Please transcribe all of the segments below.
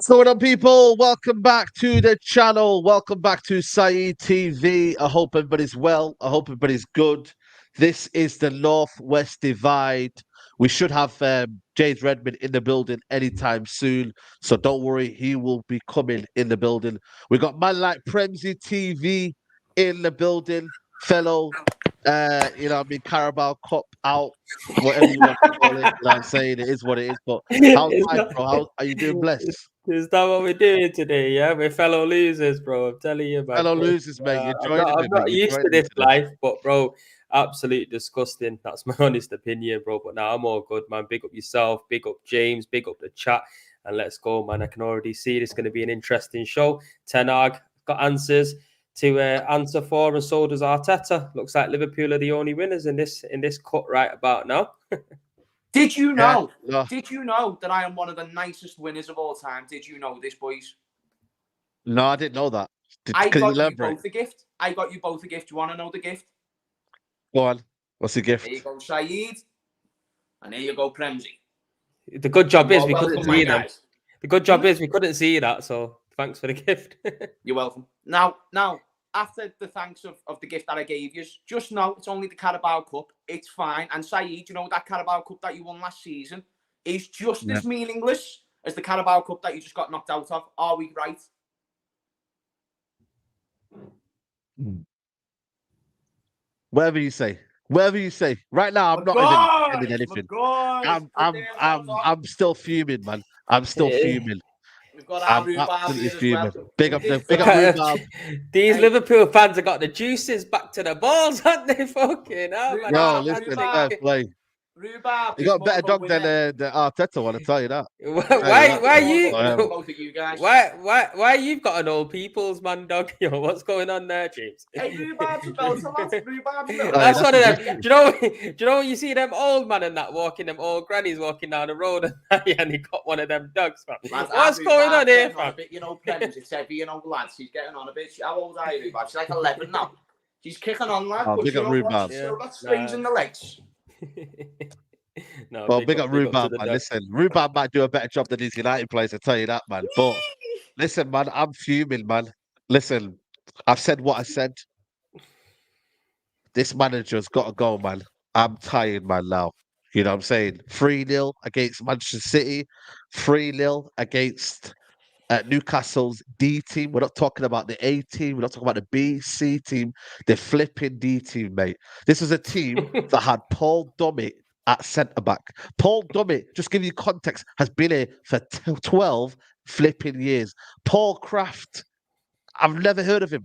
What's going on, people? Welcome back to the channel. Welcome back to Saeed TV. I hope everybody's well. I hope everybody's good. This is the Northwest Divide. We should have James Redmond in the building anytime soon. So don't worry, he will be coming in the building. We got man like Premsy TV in the building, fellow, Carabao Cup out, whatever you want to call it. You know what I'm saying? It is what it is. But how's It's life, not. bro? How are you doing? Blessed? Is that what we're doing today? Yeah, we're fellow losers, bro. I'm telling you, man. Fellow losers, mate. You're I'm joining not. me, I'm mate. not You're used to joining me this today. life, but bro, absolutely disgusting. That's my honest opinion, bro. But now I'm all good, man. Big up yourself. Big up James. Big up the chat, and let's go, man. I can already see it's going to be an interesting show. Ten Hag got answers to answer for, and so does Arteta. Looks like Liverpool are the only winners in this cut right about now. Did you know? No, Did you know that I am one of the nicest winners of all time? Did you know this, boys? no, I didn't know that. I Can you got you elaborate? both a gift. I got you both a gift. You want to know the gift? Go on. What's the gift? There you go, Saeed. And there you go, Premsy. The good job is You're we couldn't welcome, my see them. guys. The good job is we couldn't see that, so thanks for the gift. You're welcome. Now, after the thanks of the gift that I gave you, just know it's only the Carabao Cup. It's fine. And Saeed, you know that Carabao Cup that you won last season is just as meaningless as the Carabao Cup that you just got knocked out of. Are we right? Whatever you say. Whatever you say. Right now, I'm not even defending anything. I'm still fuming, man. I'm still fuming. We've got our I'm rhubarb absolutely here as fuming. well. Big up rhubarb. These Liverpool fans have got the juices back to the balls, haven't they? Fucking hell, man. Yo, listen, fair play. Rhubarb You got a better dog than the Arteta one, I tell you that. Why you? Both of you guys. Why you've got an old people's man dog? Yo, what's going on there, James? Hey, rhubarb's a belter, lad. Rhubarb's a belter. That's one of them. Do you know when you see them old man and that walking, them old grannies walking down the road and he got one of them dogs, man. What's going on here, fam? You know, Prem's, it's heavy, you know, lads. She's getting on a bit. How old are you, Rhubarb? She's like 11 now. She's kicking on, lad. Oh, big up Rhubarb. She's still got strings in the legs. No, big up Rhubarb, man. Listen, Rhubarb might do a better job than his United players, I tell you that, man. But listen, man, I'm fuming, man. Listen, I've said what I said. This manager's got to go, man. I'm tired, man, now. You know what I'm saying? 3-0 against Manchester City, 3-0 against Newcastle's D team. We're not talking about the A team. We're not talking about the B, C team. The flipping D team, mate. This was a team that had Paul Dummett at centre back. Paul Dummett, just give you context, has been here for 12 flipping years. Paul Kraft, I've never heard of him.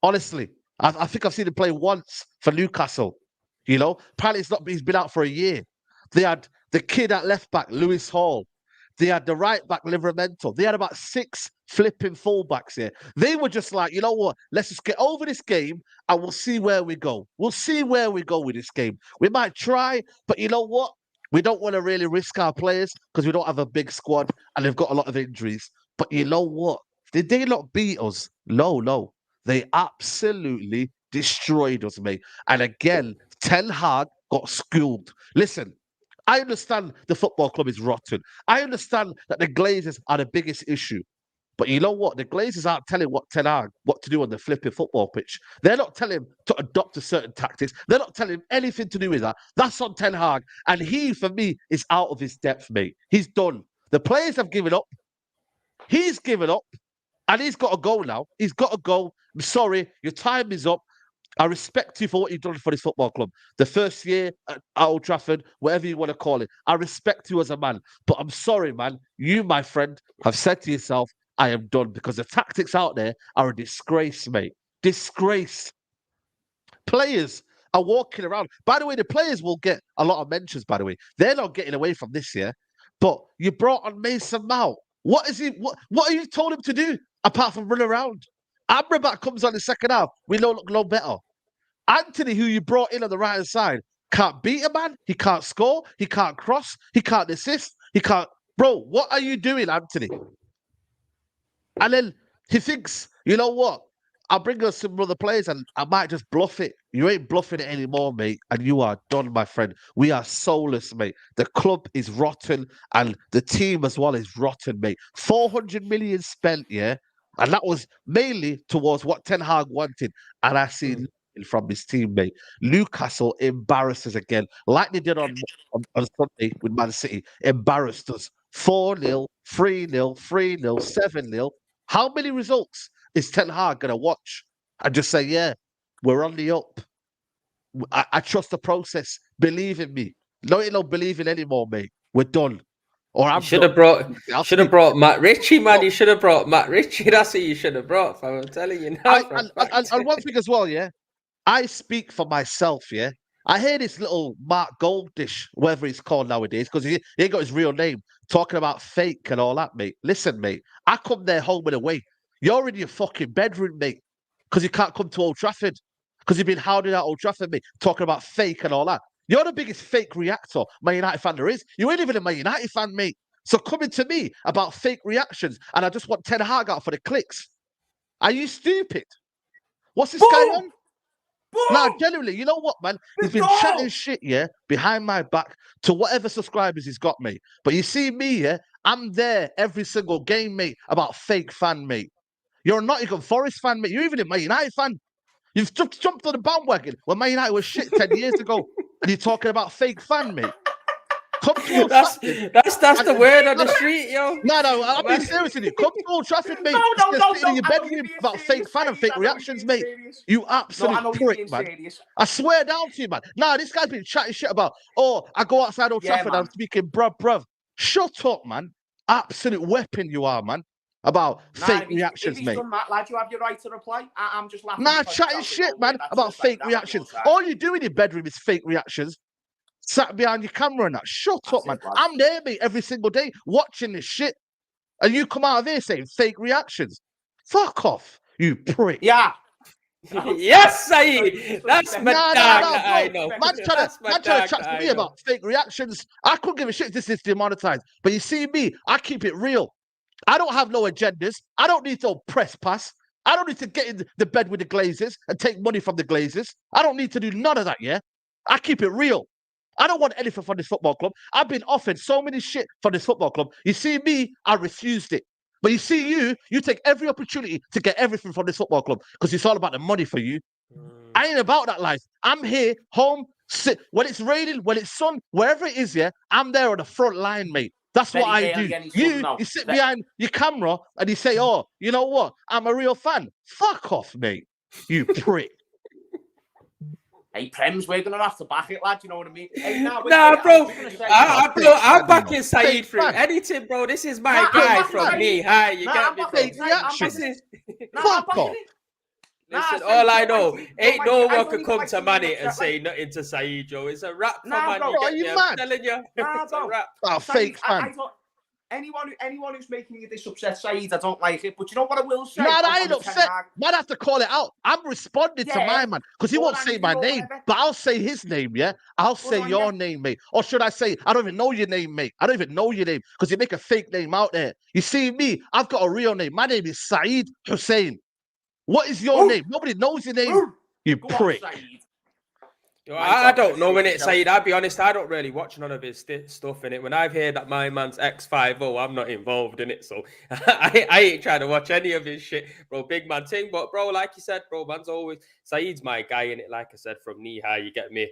Honestly, I think I've seen him play once for Newcastle. You know, apparently he's been out for a year. They had the kid at left back, Lewis Hall. They had the right back, Livramento. They had about 6 flipping fullbacks here. They were just like, you know what? Let's just get over this game and we'll see where we go. We'll see where we go with this game. We might try, but you know what? We don't want to really risk our players because we don't have a big squad and they've got a lot of injuries. But you know what? Did they not beat us? No. They absolutely destroyed us, mate. And again, Ten Hag got schooled. Listen, I understand the football club is rotten. I understand that the Glazers are the biggest issue. But you know what? The Glazers aren't telling Ten Hag what to do on the flipping football pitch. They're not telling him to adopt a certain tactics. They're not telling him anything to do with that. That's on Ten Hag. And he, for me, is out of his depth, mate. He's done. The players have given up. He's given up. And he's got to go now. He's got to go. I'm sorry. Your time is up. I respect you for what you've done for this football club. The first year at Old Trafford, whatever you want to call it. I respect you as a man. But I'm sorry, man. You, my friend, have said to yourself, I am done. Because the tactics out there are a disgrace, mate. Disgrace. Players are walking around. By the way, the players will get a lot of mentions, by the way. They're not getting away from this year. But you brought on Mason Mount. What is he? What are you told him to do apart from run around? Amrabat comes on the second half. We don't look no better. Anthony, who you brought in on the right-hand side, can't beat a man. He can't score. He can't cross. He can't assist. He can't... Bro, what are you doing, Anthony? And then he thinks, you know what? I'll bring us some other players and I might just bluff it. You ain't bluffing it anymore, mate, and you are done, my friend. We are soulless, mate. The club is rotten, and the team as well is rotten, mate. 400 million spent, yeah, and that was mainly towards what Ten Hag wanted. And I see nothing from his team, mate. Newcastle embarrassed us again, like they did on Sunday with Man City. Embarrassed us. 4-0, 3-0, 3-0, 7-0. How many results is Ten Hag gonna watch and just say, yeah, we're on the up? I trust the process. Believe in me. No believing anymore, mate. We're done. Or You I'm should done. have brought I'll should have speak. brought Matt Ritchie, man. You should have brought Matt Ritchie. That's who you should have brought, fam. I'm telling you now for a fact. And one thing as well, yeah. I speak for myself, yeah. I hear this little Mark Goldish, whatever he's called nowadays, because he ain't got his real name, talking about fake and all that, mate. Listen, mate, I come there home and away. You're in your fucking bedroom, mate, because you can't come to Old Trafford, because you've been hounding out Old Trafford, mate, talking about fake and all that. You're the biggest fake reactor Man United fan there is. You ain't even a Man United fan, mate. So coming to me about fake reactions, and I just want Ten Hag out for the clicks. Are you stupid? What's this guy on? Nah, genuinely, you know what, man? He's been chatting shit, yeah, behind my back to whatever subscribers he's got, mate. But you see me, yeah, I'm there every single game, mate, about fake fan, mate. You're a Nottingham Forest fan, mate. You're even a Man United fan. You've jumped on the bandwagon when Man United was shit 10 years ago, and you're talking about fake fan, mate. Come to Old Trafford. That's the word on the street, yo. No, I'll be serious with you. Come to Old Trafford, mate. No. Sitting in your bedroom about fake fan and fake reactions, mate. You absolute prick, man. I swear down to you, man. Nah, this guy's been chatting shit about, oh, I go outside Old Trafford and I'm speaking bruv. Shut up, man. Absolute weapon you are, man. About fake reactions, mate. Done that, lad, you have your right to reply. I'm just laughing. Nah, chatting shit, man, about fake reactions. All you do in your bedroom is fake reactions. Sat behind your camera and that. Shut up, man. I'm there, mate, every single day watching this shit. And you come out of here saying fake reactions. Fuck off, you prick. Yeah. Yes, Saeed. That's my dog that I know. Man trying to chat to me about fake reactions. I couldn't give a shit if this is demonetized. But you see me, I keep it real. I don't have no agendas. I don't need to press pass. I don't need to get in the bed with the Glazers and take money from the Glazers. I don't need to do none of that, yeah? I keep it real. I don't want anything from this football club. I've been offered so many shit from this football club. You see me, I refused it. But you see you take every opportunity to get everything from this football club because it's all about the money for you. I ain't about that life. I'm here, home, sit. When it's raining, when it's sun, wherever it is, yeah, I'm there on the front line, mate. That's what I do. You sit behind your camera and you say, oh, you know what? I'm a real fan. Fuck off, mate. You prick. Hey, Prems, we're going to have to back it, lad. You know what I mean? Hey, nah, bro. I'm backing Saeed through anything, bro. This is my guy from me. Hi, you get me, bro. Fuck off. Listen, all I know, ain't no one could come to Manny and say nothing to Saeed, Joe. It's a rap for man. Bro, are you mad? I'm telling you, it's a rap. Oh, fake fan. Anyone who's making you this upset, Saeed, I don't like it. But you know what I will say? Nah, I ain't upset. Man, I have to call it out. I'm responding to my man because he won't say my name, but I'll say his name, yeah? I'll say your name, mate. Or should I say, I don't even know your name, mate. I don't even know your name because you make a fake name out there. You see me, I've got a real name. My name is Saeed Hussein. What is your name? Nobody knows your name. You prick. I don't know when it's Saeed. I'll be honest, I don't really watch none of his stuff in it. When I've heard that my man's X50, I'm not involved in it. So I ain't trying to watch any of his shit, bro. Big man thing. But, bro, like you said, bro, man's always... Saeed's my guy in it, like I said, from knee high. You get me?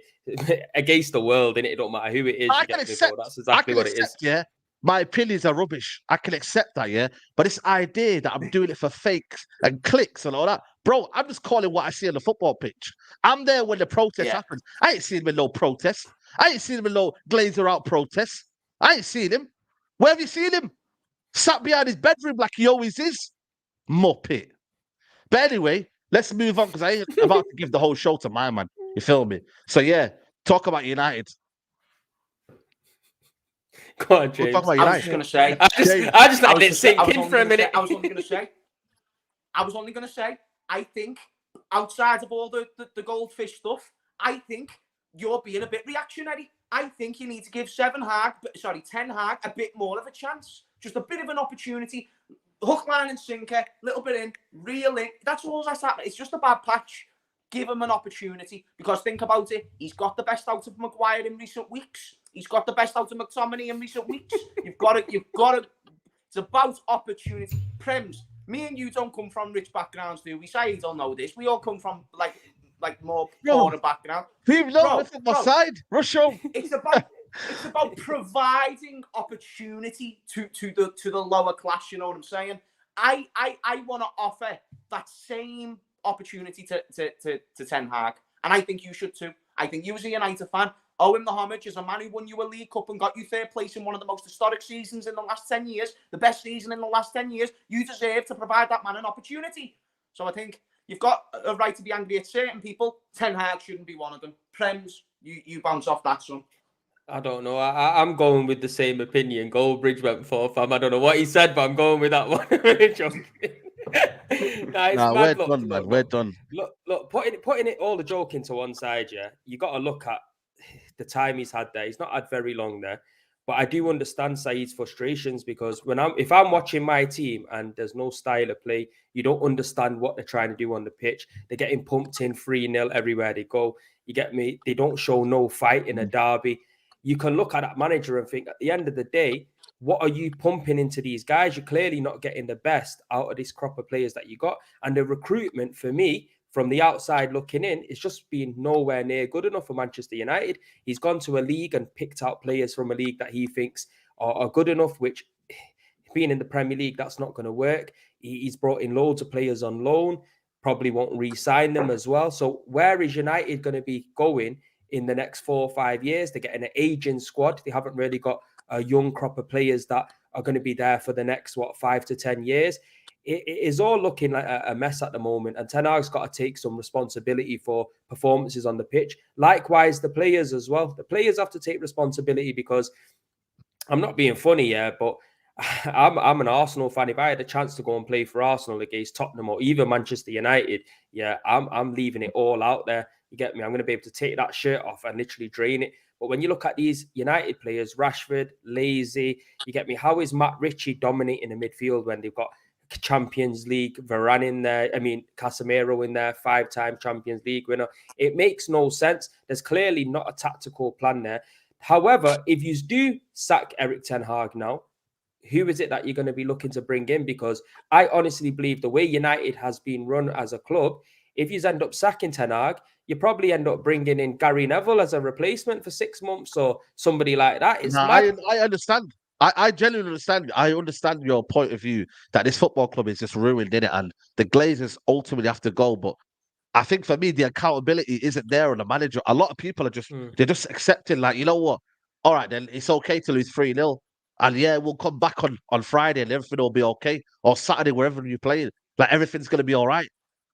Against the world, in it. It don't matter who it is. You get me, bro. That's exactly what it is. Yeah. My opinions are rubbish. I can accept that, yeah? But this idea that I'm doing it for fakes and clicks and all that, bro, I'm just calling what I see on the football pitch. I'm there when the protest happens. I ain't seen him in no protest. I ain't seen him in no Glazer out protest. I ain't seen him. Where have you seen him? Sat behind his bedroom like he always is. Muppet. But anyway, let's move on because I ain't about to give the whole show to my man. You feel me? So yeah, talk about United. Go on, James. I was just going to say. I just let it sink in for a minute. I was only going to say, I think, outside of all the goldfish stuff, I think you're being a bit reactionary. I think you need to give Ten Hag a bit more of a chance. Just a bit of an opportunity. Hook, line and sinker, little bit in, reel in. That's all that's happening. It's just a bad patch. Give him an opportunity, because think about it. He's got the best out of Maguire in recent weeks. He's got the best out of McTominay in recent weeks. You've got to. It's about opportunity. Prems, me and you don't come from rich backgrounds, do we? Say you don't know this. We all come from like more poorer background. We've known the football side. Russia. It's about providing opportunity to the lower class. You know what I'm saying? I want to offer that same opportunity to Ten Hag, and I think you should too. I think you as a United fan owe him the homage as a man who won you a League Cup and got you third place in one of the most historic seasons in the last 10 years, the best season in the last 10 years. You deserve to provide that man an opportunity. So I think you've got a right to be angry at certain people. Ten Hag shouldn't be one of them. Prems, you bounce off that, son. I don't know. I'm going with the same opinion. Goldbridge went for fam. I don't know what he said, but I'm going with that one. We're done, man. We're done. Look, putting it all the joking to one side, yeah, you got to look at the time he's had there. He's not had very long there. But I do understand Saeed's frustrations, because if I'm watching my team and there's no style of play, you don't understand what they're trying to do on the pitch. They're getting pumped in 3-0 everywhere they go. You get me? They don't show no fight in a derby. You can look at that manager and think, at the end of the day, what are you pumping into these guys? You're clearly not getting the best out of this crop of players that you got. And the recruitment, for me, from the outside looking in, it's just been nowhere near good enough for Manchester United. He's gone to a league and picked out players from a league that he thinks are good enough, which, being in the Premier League, that's not going to work. He's brought in loads of players on loan, probably won't re-sign them as well. So where is United going to be going in the next 4 or 5 years? They're getting an aging squad. They haven't really got a young crop of players that are going to be there for the next, 5 to 10 years. It is all looking like a mess at the moment, and Ten Hag's got to take some responsibility for performances on the pitch. Likewise, the players as well. The players have to take responsibility, because I'm not being funny here, but I'm an Arsenal fan. If I had a chance to go and play for Arsenal against Tottenham or even Manchester United, yeah, I'm leaving it all out there. You get me? I'm going to be able to take that shirt off and literally drain it. But when you look at these United players, Rashford, lazy, you get me? How is Matt Ritchie dominating the midfield when they've got Champions League Varane in there? I mean, Casemiro in there, 5-time Champions League winner. It makes no sense. There's clearly not a tactical plan there. However, if you do sack Erik Ten Hag now, who is it that you're going to be looking to bring in? Because I honestly believe the way United has been run as a club, if you end up sacking Ten Hag, you probably end up bringing in Gary Neville as a replacement for 6 months or somebody like that. It's mad. I understand. I genuinely understand. I understand your point of view that this football club is just ruined, in it, and the Glazers ultimately have to go. But I think for me, the accountability isn't there on the manager. A lot of people are they're just accepting, like, you know what? All right, then it's okay to lose 3-0. And yeah, we'll come back on Friday and everything will be okay. Or Saturday, wherever you're playing. Like, everything's going to be all right.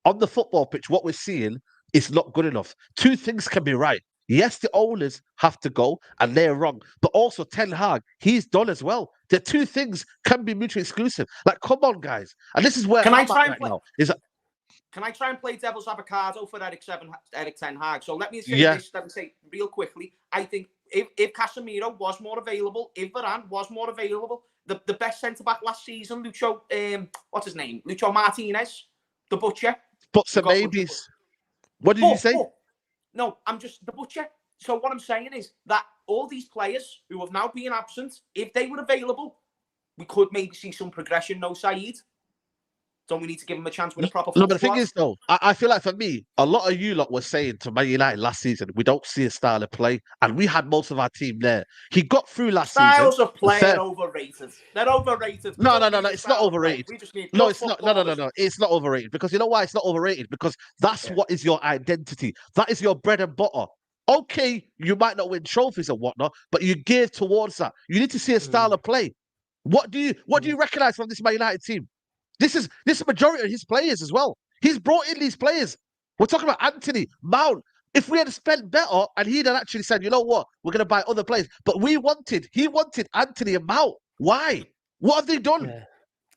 On the football pitch, what we're seeing is not good enough. Two things can be right. Yes, the owners have to go, and they're wrong. But also, Ten Hag, he's done as well. The two things can be mutually exclusive. Like, come on, guys. And this is where Can I I'm try at and right play- now. Is that, Can I try and play devil's avocado for Erik Ten Hag? So let me say this. Let me say real quickly. I think if Casemiro was more available, if Varane was more available, the best centre back last season, what's his name? Lucho Martinez, the butcher. but some babies. What did you say? No, I'm just the butcher. So what I'm saying is that all these players who have now been absent, if they were available, we could maybe see some progression. No, Saeed. Don't we need to give him a chance with a proper? No, but the thing is, though, I feel like for me, a lot of you lot were saying to Man United last season, we don't see a style of play, and we had most of our team there. He got through last season. Styles of play are overrated. They're overrated. No, it's not overrated. We just need no, it's not. No, it's not overrated, because you know why it's not overrated? Because that's what is your identity. That is your bread and butter. Okay, you might not win trophies and whatnot, but you gear towards that. You need to see a style of play. What do you recognize from this Man United team? This is majority of his players as well. He's brought in these players. We're talking about Anthony, Mount. If we had spent better and he'd actually said, you know what, we're going to buy other players. But he wanted Anthony and Mount. Why? What have they done? Yeah.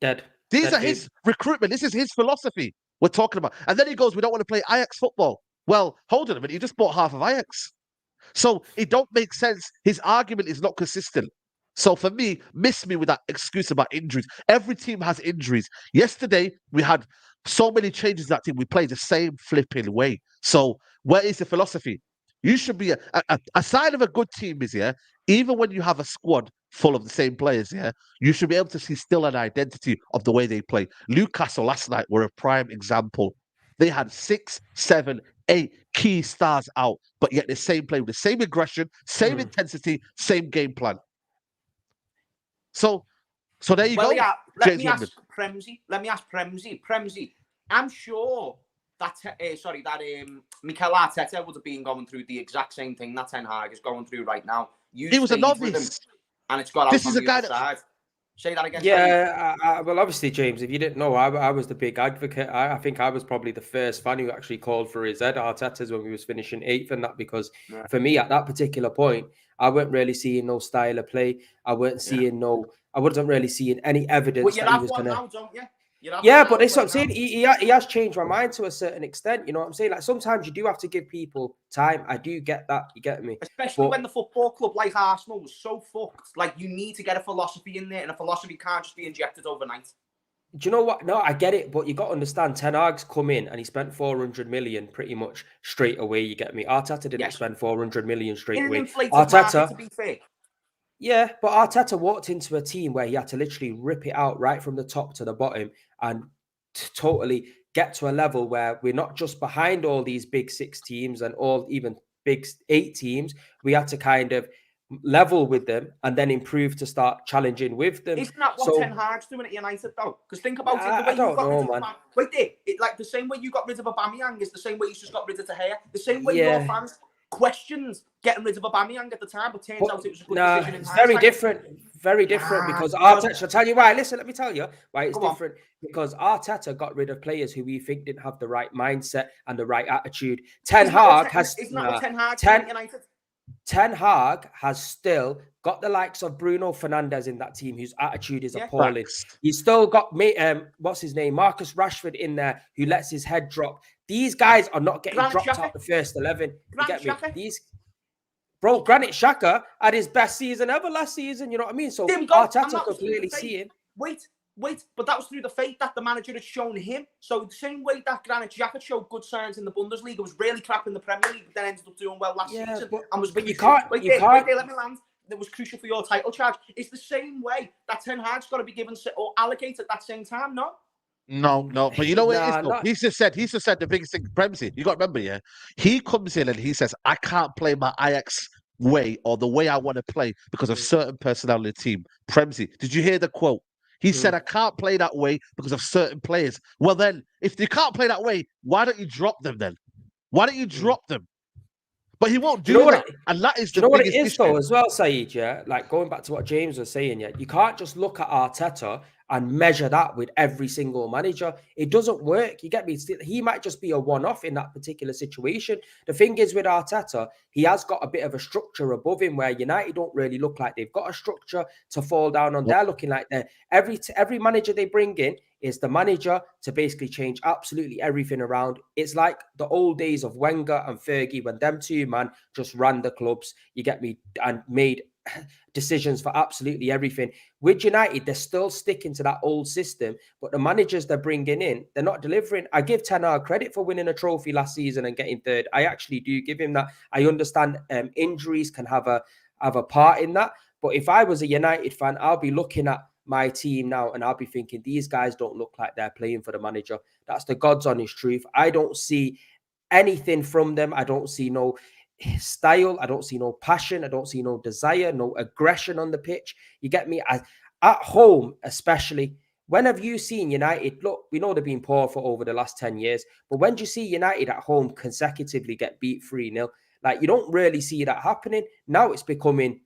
Dead. These are his recruitment. This is his philosophy we're talking about. And then he goes, we don't want to play Ajax football. Well, hold on a minute. You just bought half of Ajax. So it don't make sense. His argument is not consistent. So for me, miss me with that excuse about injuries. Every team has injuries. Yesterday, we had so many changes in that team. We played the same flipping way. So where is the philosophy? You should be a sign of a good team is, yeah, even when you have a squad full of the same players, yeah, you should be able to see still an identity of the way they play. Newcastle last night were a prime example. They had 6, 7, 8 key stars out, but yet the same play with the same aggression, same intensity, same game plan. So there you Well, go, yeah. Let James me Redmond. ask Premsy. Premsy. I'm sure that Mikel Arteta would have been going through the exact same thing that Ten Hag is going through right now. You He was a stayed with him, novice. and it's got out This is on a the guy other that side. Say that again. Yeah, well, obviously, James, if you didn't know, I was the big advocate. I think I was probably the first fan who actually called for his head, Arteta's, when we was finishing 8th, and that because for me at that particular point, I weren't really seeing no style of play. I wasn't really seeing any evidence But you that he have was one gonna. now, don't you? Yeah, but that's what I'm saying. He has changed my mind to a certain extent. You know what I'm saying? Like sometimes you do have to give people time. I do get that. You get me? Especially when the football club like Arsenal was so fucked. Like, you need to get a philosophy in there, and a philosophy can't just be injected overnight. Do you know what? No, I get it, but you got to understand, Ten Hag's come in and he spent 400 million pretty much straight away. You get me? Arteta didn't spend 400 million straight In an away. inflated Arteta, market, to be fair. yeah, but Arteta walked into a team where he had to literally rip it out right from the top to the bottom and totally get to a level where we're not just behind all these big 6 teams and all even big 8 teams. We had to kind of level with them and then improve to start challenging with them. Isn't that what Ten Hag's doing at United, though? Because think about it, the way you got rid of man. Wait there, like the same way you got rid of Aubameyang is the same way you just got rid of De Gea. The same way your fans questioned getting rid of Aubameyang at the time, but turns out it was a good decision. It's very different. Very different because Arteta. I'll tell you why. Listen, let me tell you why it's different. Because Arteta got rid of players who we think didn't have the right mindset and the right attitude. Ten Hag has. Isn't that what Ten Hag did United? Ten Hag has still got the likes of Bruno Fernandes in that team, whose attitude is appalling. He's still got what's his name, Marcus Rashford in there, who lets his head drop. These guys are not getting dropped out the first 11. You get me? Granit Xhaka had his best season ever last season. You know what I mean? So Arteta could clearly see it. Wait, but that was through the faith that the manager had shown him. So the same way that Granit Xhaka showed good signs in the Bundesliga, was really crap in the Premier League, but then ended up doing well last season. But you can't. Wait there, let me land. That was crucial for your title charge. It's the same way that Ten Hag's got to be given or allocated at that same time, no? No. But you know what it is, though? He just said the biggest thing, Premsy. You got to remember, yeah? He comes in and he says, I can't play my Ajax way or the way I want to play because of certain personnel in the team. Premsy, did you hear the quote? He said, I can't play that way because of certain players. Well, then, if you can't play that way, why don't you drop them then? Why don't you drop them? But he won't do that. And that is the biggest issue. Do you know what it is, though, as well, Saeed, yeah? Like, going back to what James was saying, yeah? You can't just look at Arteta and measure that with every single manager. It doesn't work. You get me? He might just be a one-off in that particular situation. The thing is with Arteta, he has got a bit of a structure above him where United don't really look like they've got a structure to fall down on. They're looking like they're every manager they bring in is the manager to basically change absolutely everything around. It's like the old days of Wenger and Fergie when them two man just ran the clubs, you get me, and made decisions for absolutely everything. With United, they're still sticking to that old system, but the managers they're bringing in, they're not delivering. I give Ten Hag credit for winning a trophy last season and getting third. I actually do give him that. I understand injuries can have a part in that, but if I was a United fan, I'll be looking at my team now and I'll be thinking these guys don't look like they're playing for the manager. That's the God's honest truth. I don't see anything from them. I don't see no style. I don't see no passion. I don't see no desire, no aggression on the pitch. You get me? At home, especially, when have you seen United? Look, we know they've been poor for over the last 10 years, but when do you see United at home consecutively get beat 3-0? Like, you don't really see that happening. Now it's becoming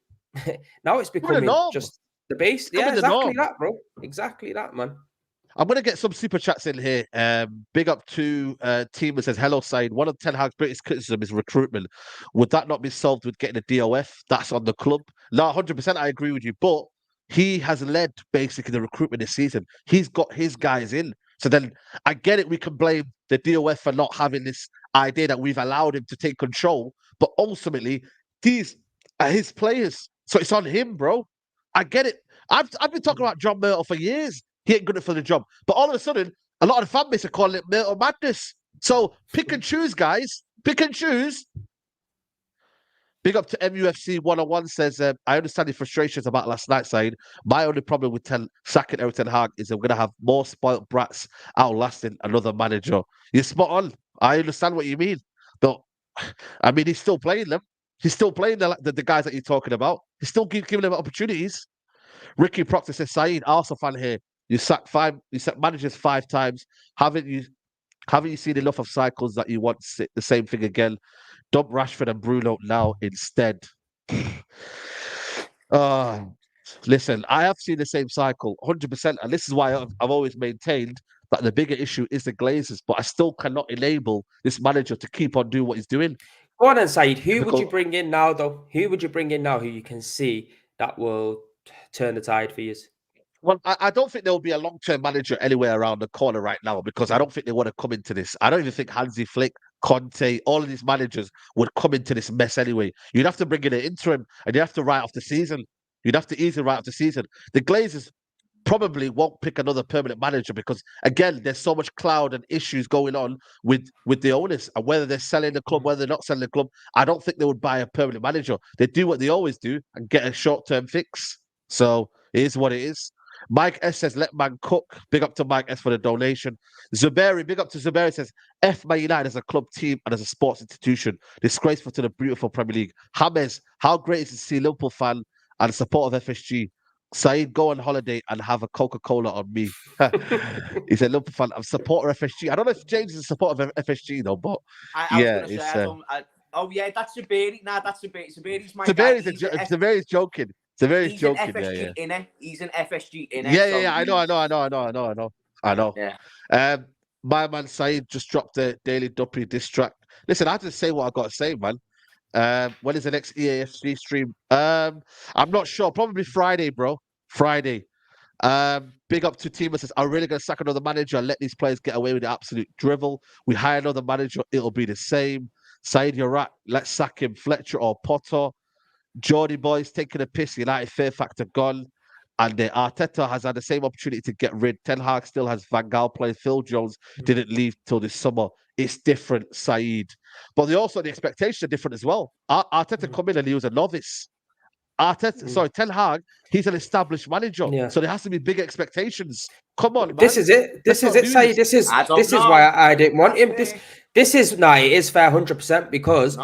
just the base. Yeah, exactly that, bro. Exactly that, man. I'm going to get some super chats in here. Big up to team that says, hello, Said. One of Ten Hag's greatest criticism is recruitment. Would that not be solved with getting a DOF? That's on the club. No, 100% I agree with you. But he has led basically the recruitment this season. He's got his guys in. So then I get it. We can blame the DOF for not having this idea that we've allowed him to take control. But ultimately, these are his players. So it's on him, bro. I get it. I've been talking about John Myrtle for years. He ain't good for the job. But all of a sudden, a lot of the fan base are calling it Myrtle madness. So pick and choose, guys. Pick and choose. Big up to MUFC 101 says, I understand the frustrations about last night, side. My only problem with sacking Eric Ten Hag is I'm going to have more spoilt brats outlasting another manager. You're spot on. I understand what you mean. But, I mean, he's still playing them. He's still playing the guys that you're talking about. He's still giving them opportunities. Ricky Proctor says, Saeed, Arsenal fan here. You sacked managers 5 times. Haven't you seen enough of cycles that you want the same thing again? Dump Rashford and Bruno now instead. Listen, I have seen the same cycle 100%, and this is why I've always maintained that the bigger issue is the Glazers, but I still cannot enable this manager to keep on doing what he's doing. Go on, Saeed. Who would you bring in now, though? Who would you bring in now who you can see that will turn the tide for you? Well, I don't think there will be a long-term manager anywhere around the corner right now because I don't think they want to come into this. I don't even think Hansi Flick, Conte, all of these managers would come into this mess anyway. You'd have to bring in an interim and you have to write off the season. You'd have to easily write off the season. The Glazers probably won't pick another permanent manager because, again, there's so much cloud and issues going on with the owners and whether they're selling the club, whether they're not selling the club. I don't think they would buy a permanent manager. They do what they always do and get a short-term fix. So it is what it is. Mike S says, let man cook. Big up to Mike S for the donation. Zuberi, big up to Zuberi, says, F Man United as a club team and as a sports institution. Disgraceful to the beautiful Premier League. James, how great is it to see Liverpool fan and support of FSG? Saeed, go on holiday and have a Coca-Cola on me. He said, Liverpool fan, I'm supporter of FSG. I don't know if James is a supporter of FSG though, but I was going to say, oh yeah, that's Zuberi. Nah, that's Zuberi. Zuberi's my guy. Zuberi's joking. He's an FSG inner. He's an FSG inner. Yeah. I know. Yeah. My man Saeed just dropped the Daily Duppy diss track. Listen, I have to say what I got to say, man. When is the next EAFC stream? I'm not sure. Probably Friday, bro. Friday. Big up to Tima says, I'm really gonna sack another manager and let these players get away with the absolute drivel. We hire another manager, it'll be the same. Saeed, you're right. Let's sack him, Fletcher or Potter. Geordie boys taking a piss. United fear factor gone. And Arteta has had the same opportunity to get rid. Ten Hag still has Van Gaal playing. Phil Jones didn't leave till this summer. It's different, Saeed. But the expectations are different as well. Arteta come in and he was a novice. Ten Hag, he's an established manager. Yeah. So there has to be big expectations. Come on, man. This is it. This is it, Saeed. This is why I didn't want him. It is fair 100% because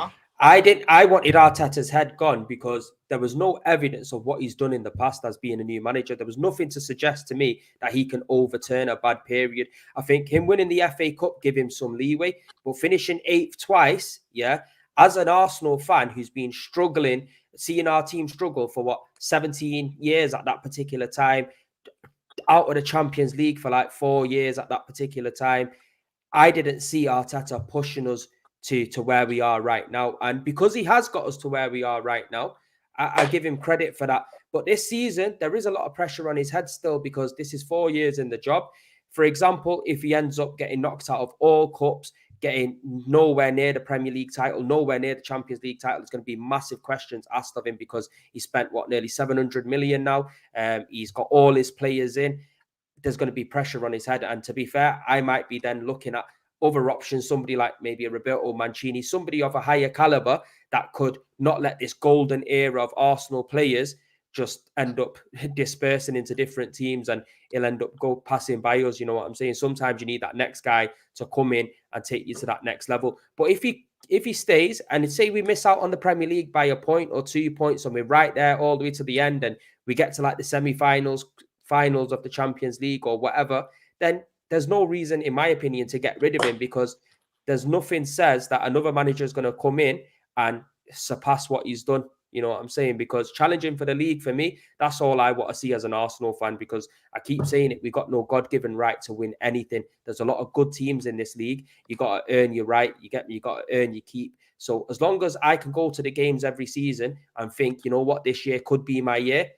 I wanted Arteta's head gone because there was no evidence of what he's done in the past as being a new manager. There was nothing to suggest to me that he can overturn a bad period. I think him winning the FA Cup give him some leeway, but finishing 8th twice, as an Arsenal fan who's been struggling, seeing our team struggle for 17 years at that particular time, out of the Champions League for like 4 years at that particular time, I didn't see Arteta pushing us to where we are right now. And because he has got us to where we are right now, I give him credit for that. But this season, there is a lot of pressure on his head still because this is 4 years in the job. For example, if he ends up getting knocked out of all cups, getting nowhere near the Premier League title, nowhere near the Champions League title, there's going to be massive questions asked of him because he spent, nearly 700 million now. He's got all his players in. There's going to be pressure on his head. And to be fair, I might be then looking at other options, somebody like maybe a Roberto Mancini, somebody of a higher caliber that could not let this golden era of Arsenal players just end up dispersing into different teams and he'll end up passing by us. You know what I'm saying? Sometimes you need that next guy to come in and take you to that next level. But if he stays and say we miss out on the Premier League by a point or 2 points and we're right there all the way to the end and we get to like the semi-finals, finals of the Champions League or whatever, then there's no reason, in my opinion, to get rid of him because there's nothing says that another manager is going to come in and surpass what he's done. You know what I'm saying? Because challenging for the league, for me, that's all I want to see as an Arsenal fan because I keep saying it, we got no God-given right to win anything. There's a lot of good teams in this league. You got to earn your right. You get me? You got to earn your keep. So as long as I can go to the games every season and think, you know what, this year could be my year,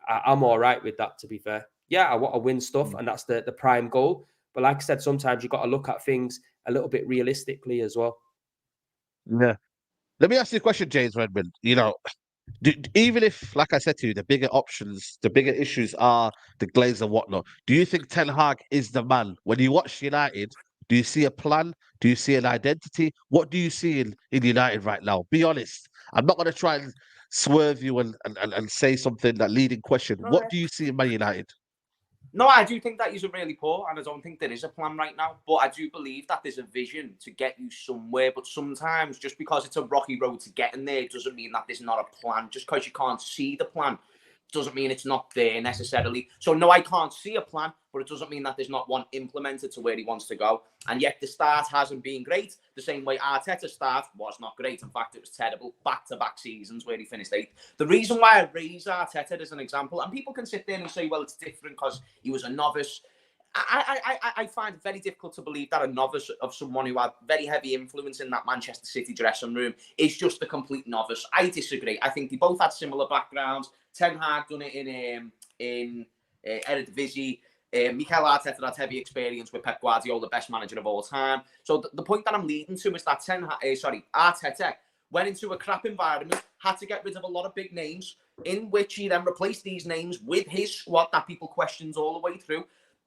I'm all right with that, to be fair. Yeah, I want to win stuff, and that's the prime goal. But like I said, sometimes you've got to look at things a little bit realistically as well. Yeah. Let me ask you a question, James Redmond. You know, Even if, like I said to you, the bigger options, the bigger issues are the Glaze and whatnot, do you think Ten Hag is the man? When you watch United, do you see a plan? Do you see an identity? What do you see in United right now? Be honest. I'm not going to try and swerve you and say something, that leading question. No, What do you see in Man United? No, I do think that he's a really poor, and I don't think there is a plan right now. But I do believe that there's a vision to get you somewhere. But sometimes, just because it's a rocky road to getting there, doesn't mean that there's not a plan. Just because you can't see the plan doesn't mean it's not there necessarily. So no, I can't see a plan, but it doesn't mean that there's not one implemented to where he wants to go. And yet the start hasn't been great. The same way Arteta's start was not great. In fact, it was terrible. Back-to-back seasons where he finished 8th. The reason why I raise Arteta as an example, and people can sit there and say, well, it's different because he was a novice. I find it very difficult to believe that a novice of someone who had very heavy influence in that Manchester City dressing room is just a complete novice. I disagree. I think they both had similar backgrounds. Ten Hag done it in Eredivisie. Mikel Arteta had heavy experience with Pep Guardiola, the best manager of all time. So the point that I'm leading to is that Arteta went into a crap environment, had to get rid of a lot of big names, in which he then replaced these names with his squad that people questions all the way through.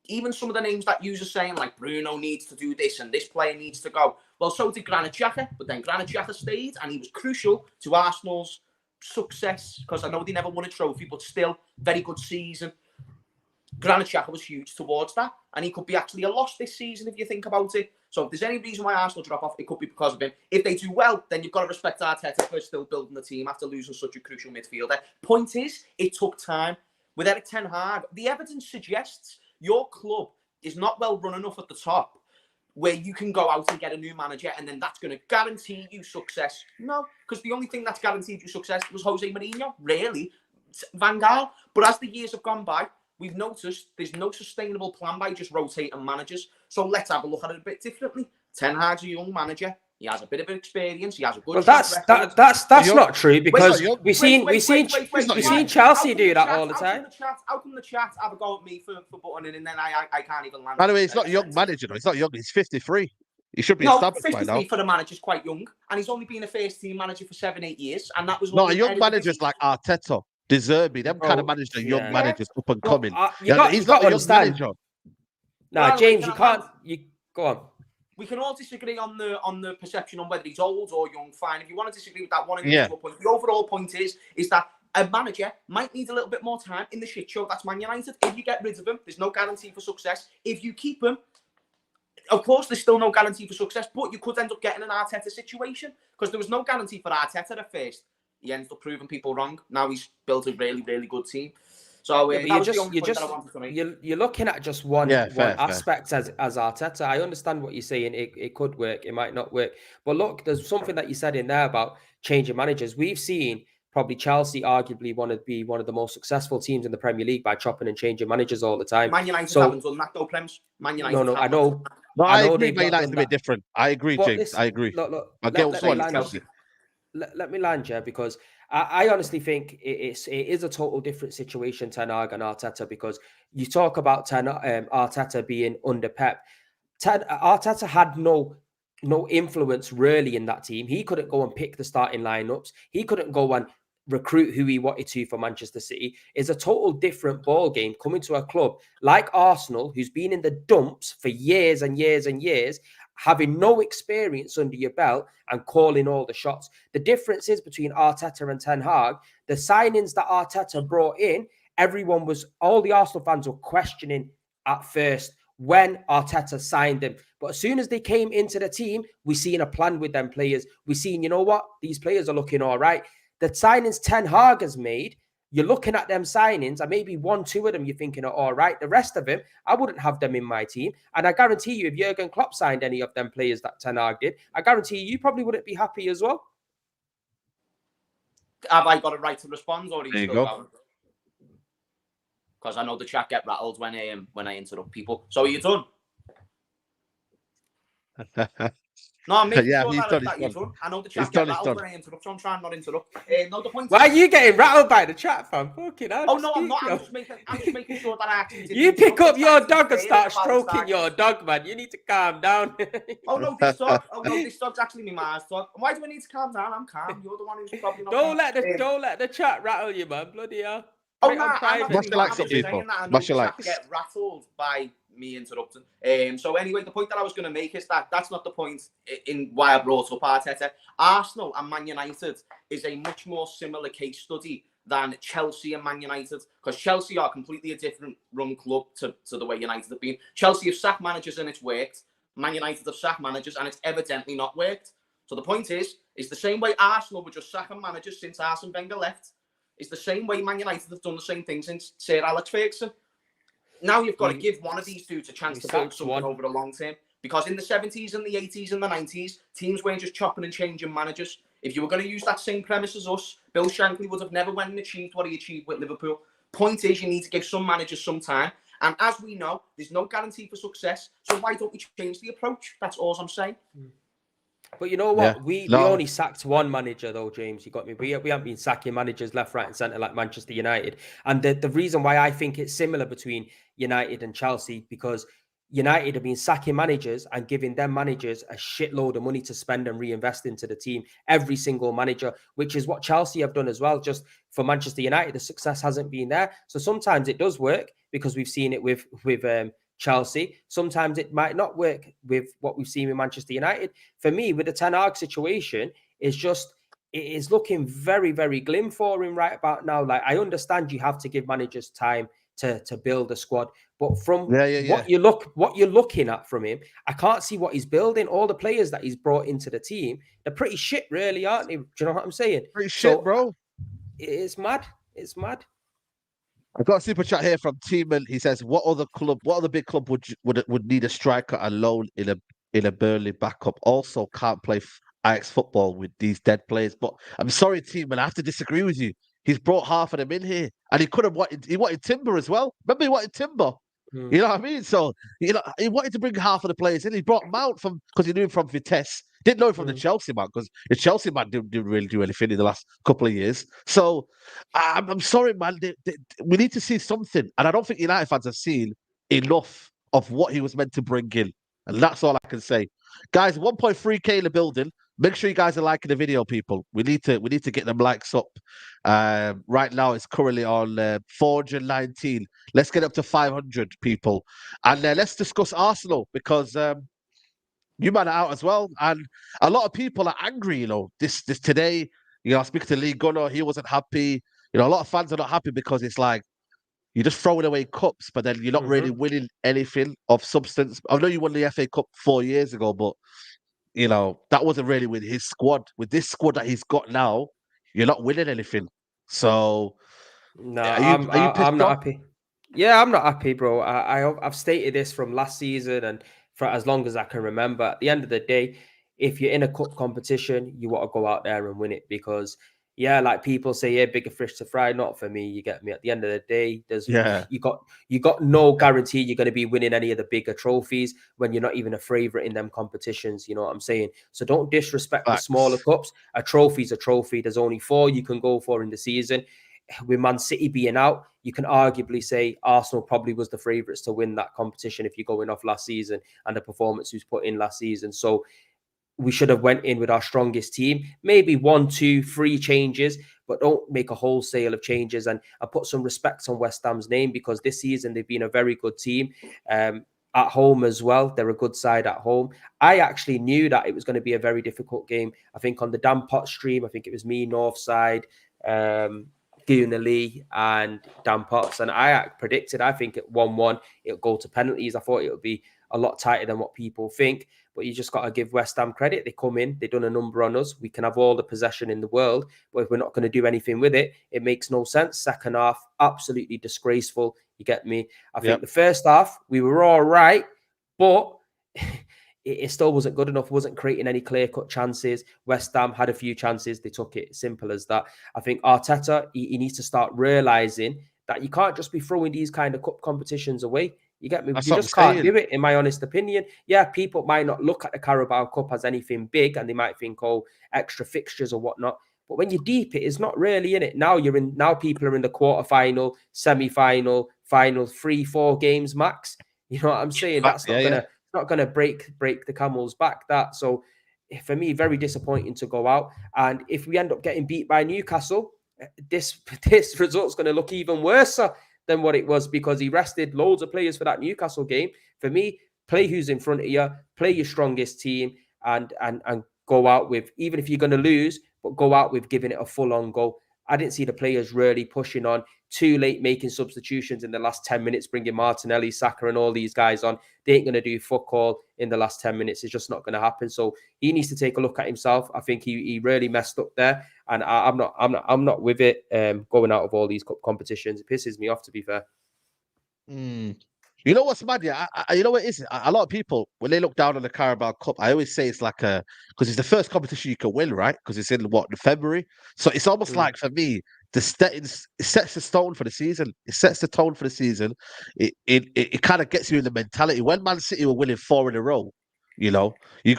Even some of the names that you are saying, like Bruno needs to do this and this player needs to go. Well, so did Granit Xhaka, but then Granit Xhaka stayed and he was crucial to Arsenal's success, because I know they never won a trophy, but still, very good season. Granit Xhaka was huge towards that, and he could be actually a loss this season if you think about it. So if there's any reason why Arsenal drop off, it could be because of him. If they do well, then you've got to respect Arteta for still building the team after losing such a crucial midfielder. Point is, it took time. With Erik ten Hag, the evidence suggests your club is not well run enough at the top where you can go out and get a new manager and then that's going to guarantee you success. No, because the only thing that's guaranteed you success was Jose Mourinho, really, Van Gaal. But as the years have gone by, we've noticed there's no sustainable plan by just rotating managers. So let's have a look at it a bit differently. Ten Hag's a young manager. He has a bit of experience. He has a good. Well, that's not true, because we've seen Chelsea do that all the time. How come the chat have a go at me for buttoning and then I can't even land? By the way, he's not a young manager. He's not young. He's 53. He should be established by now. 53 for the manager's quite young, and he's only been a first team manager for 7-8 years, and that was not a young manager's like Arteta, De Zerbi. Them kind of managers are young managers up and coming. He's not a young manager. No, James, you can't. You go on. We can all disagree on the perception on whether he's old or young. Fine. If you want to disagree with that one individual point, the overall point is that a manager might need a little bit more time in the shit show that's Man United. If you get rid of him, there's no guarantee for success. If you keep him, of course, there's still no guarantee for success, but you could end up getting an Arteta situation, because there was no guarantee for Arteta at first. He ended up proving people wrong. Now he's built a really, really good team. So you're looking at just one aspect as Arteta. I understand what you're saying. It could work. It might not work. But look, there's something that you said in there about changing managers. We've seen probably Chelsea arguably want to be one of the most successful teams in the Premier League by chopping and changing managers all the time. Man United haven't done that though, Prems. Man United. No, I know. No, I agree. Man United's a bit different. I agree, James. Listen, I agree. Look, let me land you, because I honestly think it is a total different situation, Ten Hag and Arteta, because you talk about Arteta being under Pep. Arteta had no influence really in that team. He couldn't go and pick the starting lineups. He couldn't go and recruit who he wanted to for Manchester City. It's a total different ball game coming to a club like Arsenal, who's been in the dumps for years and years and years, having no experience under your belt and calling all the shots. The difference is between Arteta and Ten Hag, the signings that Arteta brought in, all the Arsenal fans were questioning at first when Arteta signed them. But as soon as they came into the team, we seen a plan with them players. We seen, you know what? These players are looking all right. The signings Ten Hag has made, you're looking at them signings, and maybe 1-2 of them you're thinking are all right. The rest of them, I wouldn't have them in my team. And I guarantee you, if Jurgen Klopp signed any of them players that Ten Hag did, I guarantee you probably wouldn't be happy as well. Have I got a right to respond, or are you there you still go. going? Because I know the chat get rattled when I interrupt people. So are you done? No, I'm making Yeah, sure he's that, done. that He's you're done. done. I know the He's chat done. get He's rattled done. when I interrupt, so I'm trying not to interrupt. No, the point. Why are you getting rattled by the chat, fam? Fucking hell. Oh no, I'm speak, not. yo. I'm just making sure that I actually didn't You pick interrupt. up I'm your trying to be dog and fair start at the stroking start. your dog, man. You need to calm down. Oh no, this dog. Oh no, this dog's actually my ma's dog. Why do I need to calm down? I'm calm. You're the one who's probably not. Don't let the chat rattle you, man. Bloody hell. Oh Put it no, on I'm private. not Smash your likes I'm up, just people. saying that I know Smash the your chat likes. get rattled by me interrupting. So anyway, the point that I was going to make is that that's not the point in why I brought up Arteta. Arsenal and Man United is a much more similar case study than Chelsea and Man United, because Chelsea are completely a different run club to the way United have been. Chelsea have sacked managers and it's worked. Man United have sacked managers and it's evidently not worked. So the point is the same way Arsenal were just sacking managers since Arsene Wenger left. It's the same way Man United have done the same thing since Sir Alex Ferguson. Now you've got to give one of these dudes a chance to build something over the long term. Because in the 70s and the 80s and the 90s, teams weren't just chopping and changing managers. If you were going to use that same premise as us, Bill Shankly would have never went and achieved what he achieved with Liverpool. Point is, you need to give some managers some time. And as we know, there's no guarantee for success. So why don't we change the approach? That's all I'm saying. But you know what? Yeah. We only sacked one manager, though, James. You got me. We haven't been sacking managers left, right, and centre like Manchester United. And the reason why I think it's similar between United and Chelsea, because United have been sacking managers and giving them managers a shitload of money to spend and reinvest into the team. Every single manager, which is what Chelsea have done as well. Just for Manchester United, the success hasn't been there. So sometimes it does work, because we've seen it with Chelsea. Sometimes it might not work with what we've seen with Manchester United. For me, with the Ten Hag situation, it is looking very, very glim for him right about now. Like, I understand you have to give managers time to build a squad, but from what you're looking at from him, I can't see what he's building. All the players that he's brought into the team, they're pretty shit, really, aren't they? Do you know what I'm saying? Pretty shit, bro. It's mad. It's mad. I've got a super chat here from Teeman. He says, "What other big club would need a striker alone in a Burnley backup? Also, can't play Ajax football with these dead players." But I'm sorry, Teeman, I have to disagree with you. He's brought half of them in here, and he wanted Timber as well. Remember, he wanted Timber. You know what I mean? So, he wanted to bring half of the players in. He brought Mount because he knew him from Vitesse. Didn't know him from the Chelsea man, because the Chelsea man didn't really do anything in the last couple of years. So, I'm sorry, man. We need to see something. And I don't think United fans have seen enough of what he was meant to bring in. And that's all I can say. Guys, 1.3K in the building. Make sure you guys are liking the video, people. We need to get them likes up. Right now, it's currently on 419. Let's get up to 500 people. And let's discuss Arsenal, because you man are out as well. And a lot of people are angry, this today. I speak to Lee Gunner, he wasn't happy. A lot of fans are not happy because it's like you're just throwing away cups, but then you're not really winning anything of substance. I know you won the FA Cup 4 years ago, but that wasn't really with his squad. With this squad that he's got now, you're not winning anything. So, No, are you pissed I'm not off? happy. Yeah, I'm not happy, bro. I've stated this from last season and for as long as I can remember. At the end of the day, if you're in a cup competition, you want to go out there and win it, because like people say, yeah, bigger fish to fry. Not for me. You get me. At the end of the day, you got no guarantee you're going to be winning any of the bigger trophies when you're not even a favorite in them competitions. You know what I'm saying? So don't disrespect the smaller cups. A trophy's a trophy. There's only 4 you can go for in the season. With Man City being out, you can arguably say Arsenal probably was the favourites to win that competition if you're going off last season and the performance who's put in last season. So we should have went in with our strongest team, maybe 1, 2, 3 changes, but don't make a wholesale of changes, and put some respect on West Ham's name, because this season they've been a very good team. At home as well, they're a good side at home. I actually knew that it was going to be a very difficult game. I think on the Dan Pot stream, I think it was me, Northside, Guna Lee and Dan Potts, and I predicted, I think at 1-1 it'll go to penalties. I thought it would be a lot tighter than what people think, but you just got to give West Ham credit. They come in, they've done a number on us. We can have all the possession in the world, but if we're not going to do anything with it, it makes no sense. Second half, absolutely disgraceful. You get me? I think the first half we were all right, but it still wasn't good enough, wasn't creating any clear-cut chances. West Ham had a few chances. They took it. Simple as that. I think Arteta, he needs to start realising that you can't just be throwing these kind of cup competitions away. You get me? That's You what I'm just can't saying. do it, in my honest opinion. Yeah, people might not look at the Carabao Cup as anything big, and they might think, oh, extra fixtures or whatnot. But when you deep it, it's not really in it. Now people are in the quarterfinal, semi-final, final, 3-4 games max. You know what I'm saying? That's not gonna break the camel's back. That so for me, very disappointing to go out. And if we end up getting beat by Newcastle, this result's going to look even worse than what it was, because he rested loads of players for that Newcastle game. For me, play who's in front of you, play your strongest team, and go out with, even if you're going to lose, but go out with giving it a full-on go. I didn't see the players really pushing on, too late making substitutions in the last 10 minutes, bringing Martinelli, Saka, and all these guys on. They ain't going to do fuck all in the last 10 minutes. It's just not going to happen. So he needs to take a look at himself. I think he really messed up there, and I'm not with it. Going out of all these competitions, it pisses me off, to be fair. Mm. You know what's mad? Yeah, you know what it is? A lot of people, when they look down on the Carabao Cup, I always say it's like because it's the first competition you can win, right? Because it's in February. So it's almost like, for me, it sets the stone for the season. It sets the tone for the season. It kind of gets you in the mentality. When Man City were winning 4 in a row, you got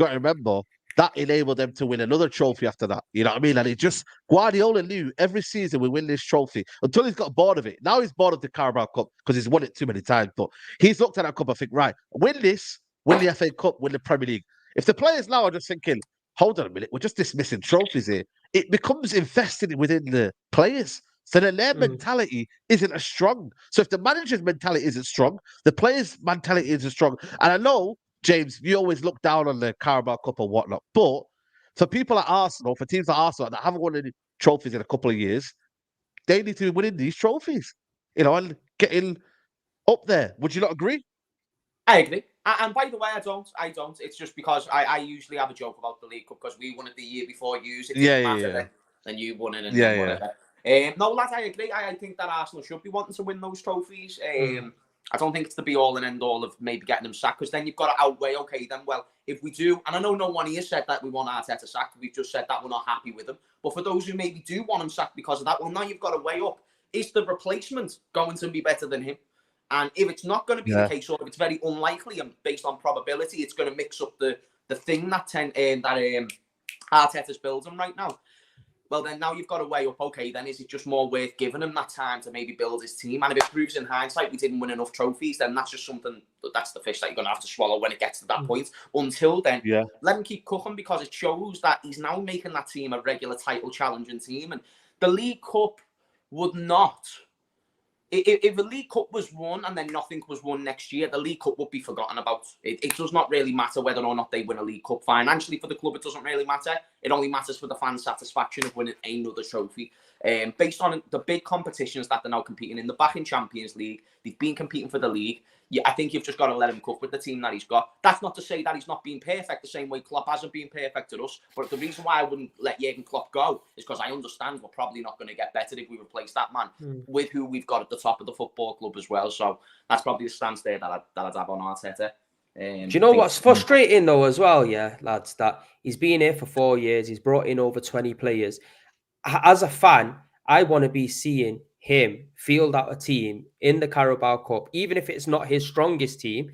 to remember that enabled them to win another trophy after that. You know what I mean? And it just, Guardiola knew every season we win this trophy until he's got bored of it. Now he's bored of the Carabao Cup because he's won it too many times. But he's looked at that cup and think, right, win this, win the FA Cup, win the Premier League. If the players now are just thinking, hold on a minute, we're just dismissing trophies here, it becomes invested within the players. So then their mentality isn't as strong. So if the manager's mentality isn't strong, the players' mentality isn't strong. And I know, James, you always look down on the Carabao Cup or whatnot, but for people at Arsenal, for teams like Arsenal that haven't won any trophies in a couple of years, they need to be winning these trophies, and getting up there. Would you not agree? I agree. And by the way, I don't. It's just because I usually have a joke about the League Cup because we won it the year before you. It didn't matter then you won it and then whatever. No, lads, I agree. I think that Arsenal should be wanting to win those trophies. I don't think it's the be-all and end-all of maybe getting them sacked, because then you've got to outweigh, okay, then, well, if we do, and I know no one here said that we want Arteta sacked, we've just said that we're not happy with him, but for those who maybe do want him sacked because of that, well, now you've got to weigh up, is the replacement going to be better than him? And if it's not going to be the case, or if it's very unlikely and based on probability, it's going to mix up the thing that Arteta's building right now. Well, then now you've got to weigh up, okay, then is it just more worth giving him that time to maybe build his team? And if it proves in hindsight we didn't win enough trophies, then that's just something, that's the fish that you're going to have to swallow when it gets to that point. Until then, let him keep cooking, because it shows that he's now making that team a regular title challenging team. And the League Cup would not... If the League Cup was won and then nothing was won next year, the League Cup would be forgotten about. It does not really matter whether or not they win a League Cup. Financially for the club, it doesn't really matter. It only matters for the fan satisfaction of winning another trophy. Based on the big competitions that they're now competing in, the back in Champions League, they've been competing for the league. Yeah, I think you've just got to let him cook with the team that he's got. That's not to say that he's not being perfect the same way Klopp hasn't been perfect to us. But the reason why I wouldn't let Jurgen Klopp go is because I understand we're probably not going to get better if we replace that man with who we've got at the top of the football club as well. So that's probably the stance there that I'd have on Arteta. Do you know what's frustrating though as well, lads, that he's been here for 4 years. He's brought in over 20 players. As a fan, I want to be seeing him field out a team in the Carabao Cup, even if it's not his strongest team,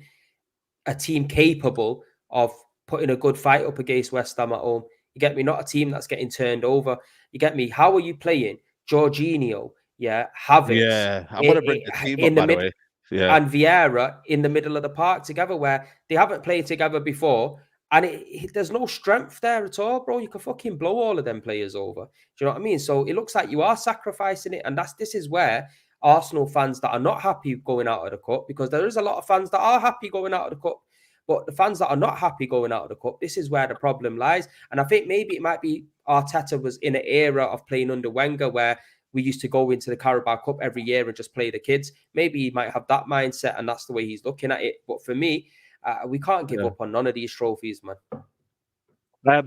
a team capable of putting a good fight up against West Ham at home. You get me? Not a team that's getting turned over. You get me? How are you playing Jorginho? Havertz. Yeah, I want to bring the team up, by the way. Yeah. And Vieira in the middle of the park together, where they haven't played together before. And there's no strength there at all, bro. You can fucking blow all of them players over. Do you know what I mean? So it looks like you are sacrificing it. And this is where Arsenal fans that are not happy going out of the cup, because there is a lot of fans that are happy going out of the cup, but the fans that are not happy going out of the cup, this is where the problem lies. And I think maybe it might be Arteta was in an era of playing under Wenger where we used to go into the Carabao Cup every year and just play the kids. Maybe he might have that mindset and that's the way he's looking at it. But for me, we can't give up on none of these trophies, man.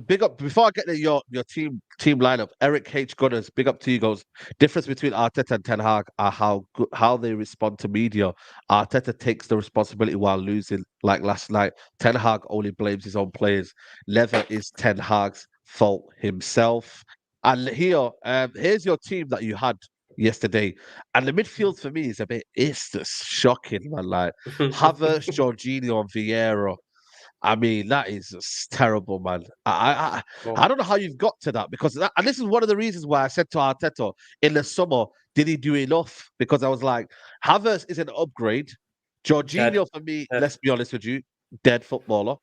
Big up, before I get to your team lineup, Eric H. Gunners, big up to you. Goes, difference between Arteta and Ten Hag are how they respond to media. Arteta takes the responsibility while losing, like last night. Ten Hag only blames his own players. Never is Ten Hag's fault himself. And here's your team that you had yesterday. And the midfield for me is it's just shocking, man. Like Havertz, Jorginho, and Vieira. I mean, that is just terrible, man. I Oh, don't know how you've got to that because and this is one of the reasons why I said to Arteta in the summer, did he do enough? Because I was like, Havertz is an upgrade. dead, Jorginho, for me, dead. let's be honest with you, dead footballer.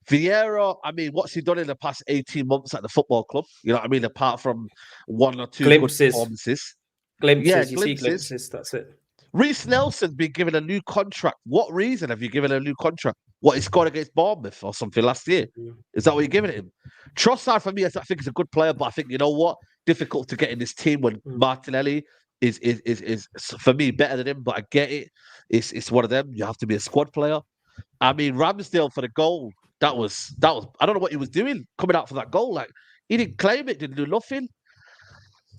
Vieira, I mean, what's he done in the past 18 months at the football club? You know what I mean? Apart from one or two good Glimpses, performances. Yeah, glimpses. You see glimpses. glimpses. That's it. Reece Nelson's been given a new contract. What reason have you given a new contract? What, he scored against Bournemouth or something last year? Mm. Is that what you're giving him? Trossard, for me, I think he's a good player, but I think, you know what? Difficult to get in this team when Mm. Martinelli is for me, better than him, but I get it. It's one of them. You have to be a squad player. I mean, Ramsdale for the goal. That was. I don't know what he was doing coming out for that goal. Like he didn't claim it, didn't do nothing.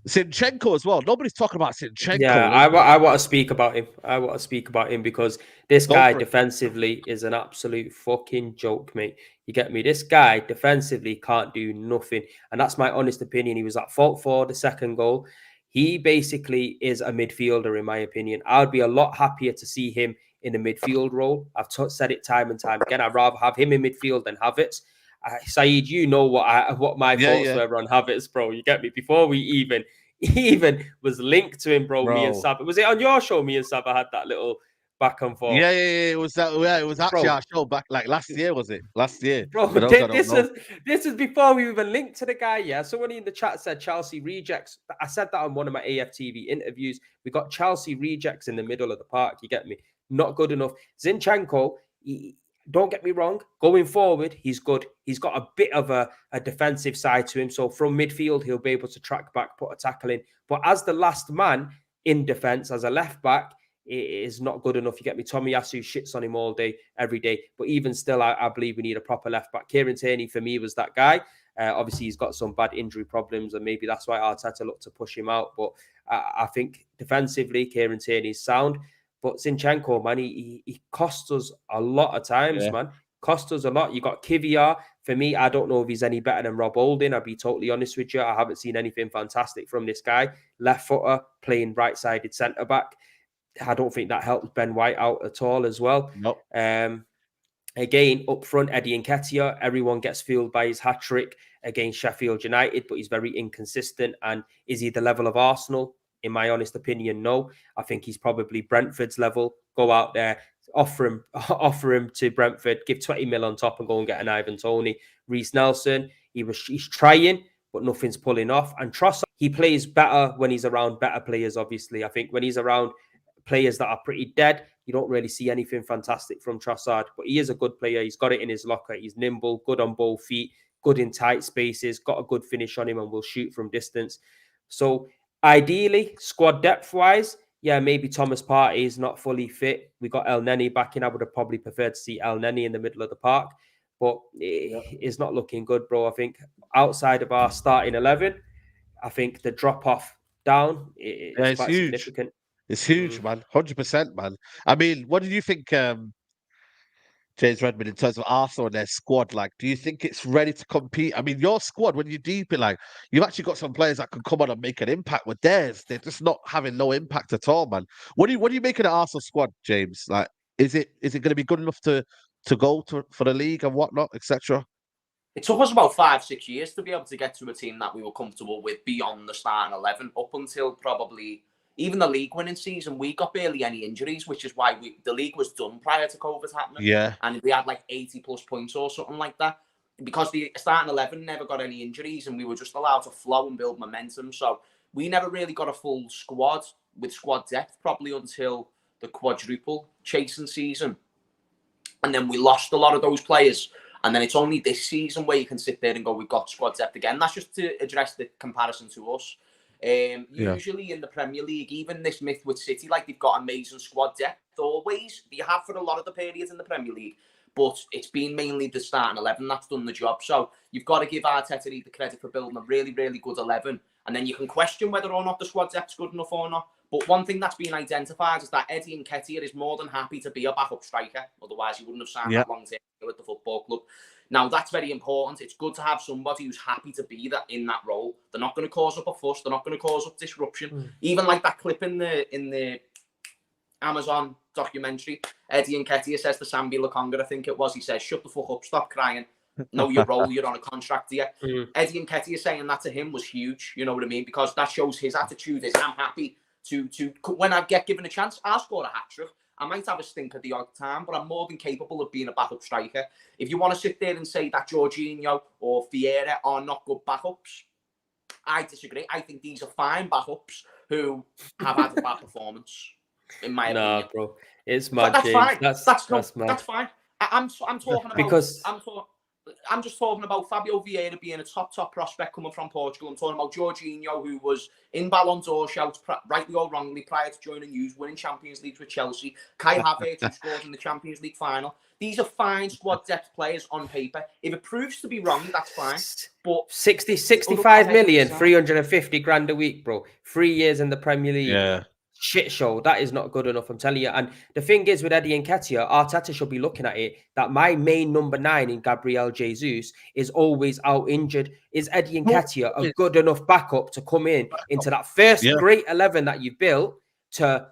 Zinchenko as well. Nobody's talking about Yeah, Zinchenko. I want to speak about him. I want to speak about him because this Go guy for it. defensively is an absolute fucking joke, mate. You get me? This guy defensively can't do nothing. And that's my honest opinion. He was at fault for the second goal. He basically is a midfielder, in my opinion. I'd be a lot happier to see him in a midfield role. I've said it time and time again. I'd rather have him in midfield than Havertz. Saeed, you know what my Yeah, thoughts yeah, were on Havertz, bro. You get me? Before we even was linked to him, bro. Me and bro. Saba. Was it on your show? Me and Saba had that little back and forth. Yeah. It was that. Yeah, it was actually Bro, our show back like last year. Was it last year? bro, For those I don't this know. is before we even linked to the guy. Yeah, someone in the chat said Chelsea rejects. I said that on one of my AFTV interviews. We got Chelsea rejects in the middle of the park. You get me? Not good enough. Zinchenko, don't get me wrong. Going forward, he's good. He's got a bit of a defensive side to him. So from midfield, he'll be able to track back, put a tackle in. But as the last man in defense, as a left back, it is not good enough. You get me? Tomiyasu shits on him all day, every day. But even still, I believe we need a proper left back. Kieran Tierney, for me, was that guy. Obviously, he's got some bad injury problems, and maybe that's why Arteta looked to push him out. But I think defensively, Kieran Tierney's sound. But Zinchenko, man, he costs us a lot of times, Yeah. man. Cost us a lot. You got Kiviar. For me, I don't know if he's any better than Rob Holding. I'll be totally honest with you. I haven't seen anything fantastic from this guy. Left footer, playing right-sided centre-back. I don't think that helps Ben White out at all as well. Nope. Again, up front, Eddie Nketiah, everyone gets fueled by his hat-trick against Sheffield United, but he's very inconsistent. And is he the level of Arsenal? In my honest opinion, no. I think he's probably Brentford's level. Go out there, offer him to Brentford, give 20 mil on top and go and get an Ivan Toney. Reece Nelson, he's trying, but nothing's pulling off. And Trossard, he plays better when he's around better players, obviously. I think when he's around players that are pretty dead, you don't really see anything fantastic from Trossard, but he is a good player. He's got it in his locker. He's nimble, good on both feet, good in tight spaces, got a good finish on him and will shoot from distance. So ideally, squad depth-wise, yeah, maybe Thomas Partey is not fully fit. We got El Neni back in. I would have probably preferred to see El Neni in the middle of the park, but it's not looking good, bro. I think outside of our starting 11, I think the drop-off down is It's quite huge. significant. It's huge, man. 100%, man. I mean, what did you think, James Redmond, in terms of Arsenal and their squad? Like, do you think it's ready to compete? I mean, your squad, when you're deep in, like, you've actually got some players that can come on and make an impact. With theirs, they're just not having no impact at all, man. What do you make of the Arsenal squad, James? Like, is it going to be good enough to go for the league and whatnot, etc.? It took us about 5-6 years to be able to get to a team that we were comfortable with beyond the starting 11, up until probably even the league winning season. We got barely any injuries, which is why the league was done prior to COVID happening. Yeah. And we had like 80 plus points or something like that, because the starting 11 never got any injuries and we were just allowed to flow and build momentum. So we never really got a full squad with squad depth probably until the quadruple chasing season. And then we lost a lot of those players. And then it's only this season where you can sit there and go, we've got squad depth again. That's just to address the comparison to us. Usually in the Premier League, even this myth with City, like they've got amazing squad depth always. They have for a lot of the periods in the Premier League. But it's been mainly the starting 11 that's done the job. So you've got to give Arteta the credit for building a really, really good 11. And then you can question whether or not the squad depth's good enough or not. But one thing that's been identified is that Eddie Nketiah is more than happy to be a backup striker. Otherwise, he wouldn't have signed that long term with the football club. Now, that's very important. It's good to have somebody who's happy to be in that role. They're not going to cause up a fuss. They're not going to cause up disruption. Even like that clip in the Amazon documentary, Eddie Nketiah says to Sambi Lokonga, I think it was, he says, shut the fuck up, stop crying. Know your role, you're on a contract here. Eddie Nketiah saying that to him was huge, you know what I mean? Because that shows his attitude is, I'm happy to when I get given a chance, I'll score a hat-trick. I might have a stinker the odd time, but I'm more than capable of being a backup striker. If you want to sit there and say that Jorginho or Vieira are not good backups, I disagree. I think these are fine backups who have had a bad performance, in my opinion. Nah, bro, it's mad. That's James. fine. That's mad. That's fine. I'm talking about because I'm just talking about Fabio Vieira being a top prospect coming from Portugal. I'm talking about Jorginho, who was in Ballon d'Or shouts, rightly or wrongly, prior to joining News, winning Champions League with Chelsea. Kai Havertz, who scored in the Champions League final. These are fine squad depth players on paper. If it proves to be wrong, that's fine. But 65 million, 350 grand a week, bro. 3 years in the Premier League. Yeah. Shit show. That is not good enough, I'm telling you. And the thing is with Eddie Nketiah, Arteta should be looking at it that my main number 9 in Gabriel Jesus is always out injured. Is Eddie Nketiah a good enough backup to come into that first great 11 that you built to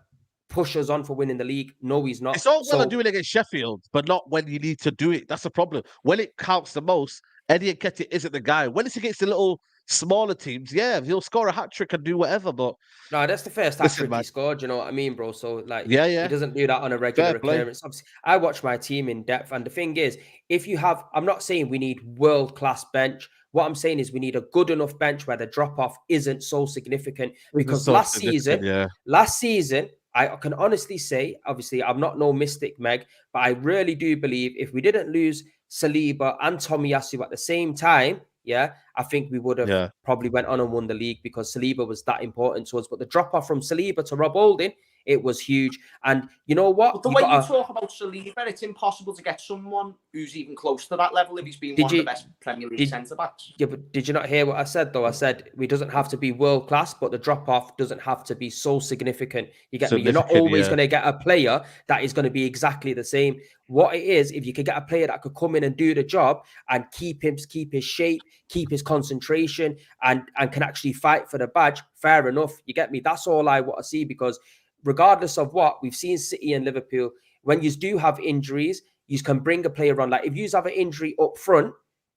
push us on for winning the league? No, he's not. It's all well and doing against Sheffield, but not when you need to do it. That's the problem. When it counts the most, Eddie Nketiah isn't the guy. When it's against the little smaller teams, yeah, he'll score a hat-trick and do whatever, but... No, that's the first hat-trick he scored, you know what I mean, bro? So, like, he doesn't do that on a regular occurrence. Obviously, I watch my team in depth, and the thing is, if you have... I'm not saying we need world-class bench. What I'm saying is we need a good enough bench where the drop-off isn't so significant. Because last season, I can honestly say, obviously, I'm not no mystic, Meg, but I really do believe if we didn't lose Saliba and Tomiyasu at the same time, I think we would have probably went on and won the league because Saliba was that important to us. But the drop-off from Saliba to Rob Holding, it was huge. And you know what? But the way you talk about Saliba, it's impossible to get someone who's even close to that level if he's been one of the best Premier League centre-backs. Yeah, but did you not hear what I said, though? I said we doesn't have to be world-class, but the drop-off doesn't have to be so significant. You get me? You're not always going to get a player that is going to be exactly the same. What it is, if you could get a player that could come in and do the job and keep his shape, keep his concentration, and can actually fight for the badge, fair enough. You get me? That's all I want to see because regardless of what, we've seen City and Liverpool, when you do have injuries, you can bring a player on. Like if you have an injury up front,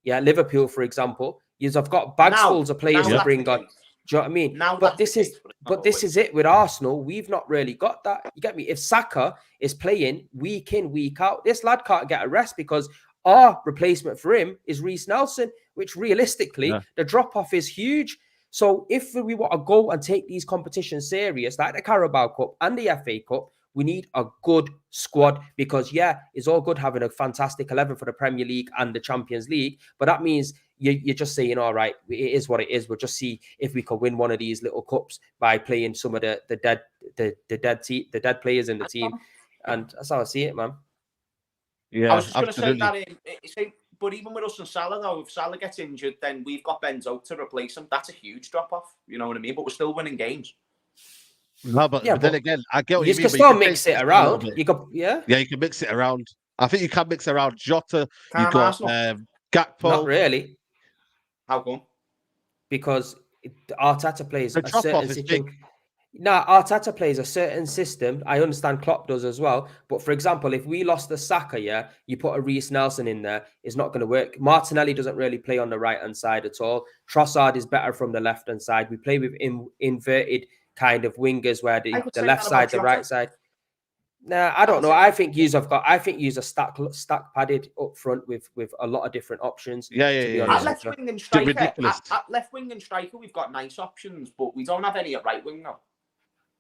Liverpool, for example, you've got bags full of players to bring on. Do you know what I mean? But this is it with Arsenal. We've not really got that. You get me? If Saka is playing week in, week out, this lad can't get a rest because our replacement for him is Reece Nelson, which realistically, the drop-off is huge. So if we want to go and take these competitions serious, like the Carabao Cup and the FA Cup, we need a good squad because, it's all good having a fantastic 11 for the Premier League and the Champions League, but that means you're just saying, all right, it is what it is. We'll just see if we can win one of these little cups by playing some of the dead players in the team, and that's how I see it, man. Yeah, I was just going to say that. But even with us and Salah, though, if Salah gets injured, then we've got Benzo to replace him. That's a huge drop-off. You know what I mean? But we're still winning games. No, but then again, I get what you mean. You can still mix it around. You can mix it around. I think you can mix around Jota. You got Gakpo. Not really. How come? Because Arteta plays the a certain situation. Now, Arteta plays a certain system. I understand Klopp does as well. But for example, if we lost the Saka, you put a Reece Nelson in there, it's not going to work. Martinelli doesn't really play on the right-hand side at all. Trossard is better from the left-hand side. We play with inverted kind of wingers where the left side, the right side. Nah, I don't know. I think you're stack padded up front with a lot of different options. At left wing and striker, we've got nice options, but we don't have any at right wing now.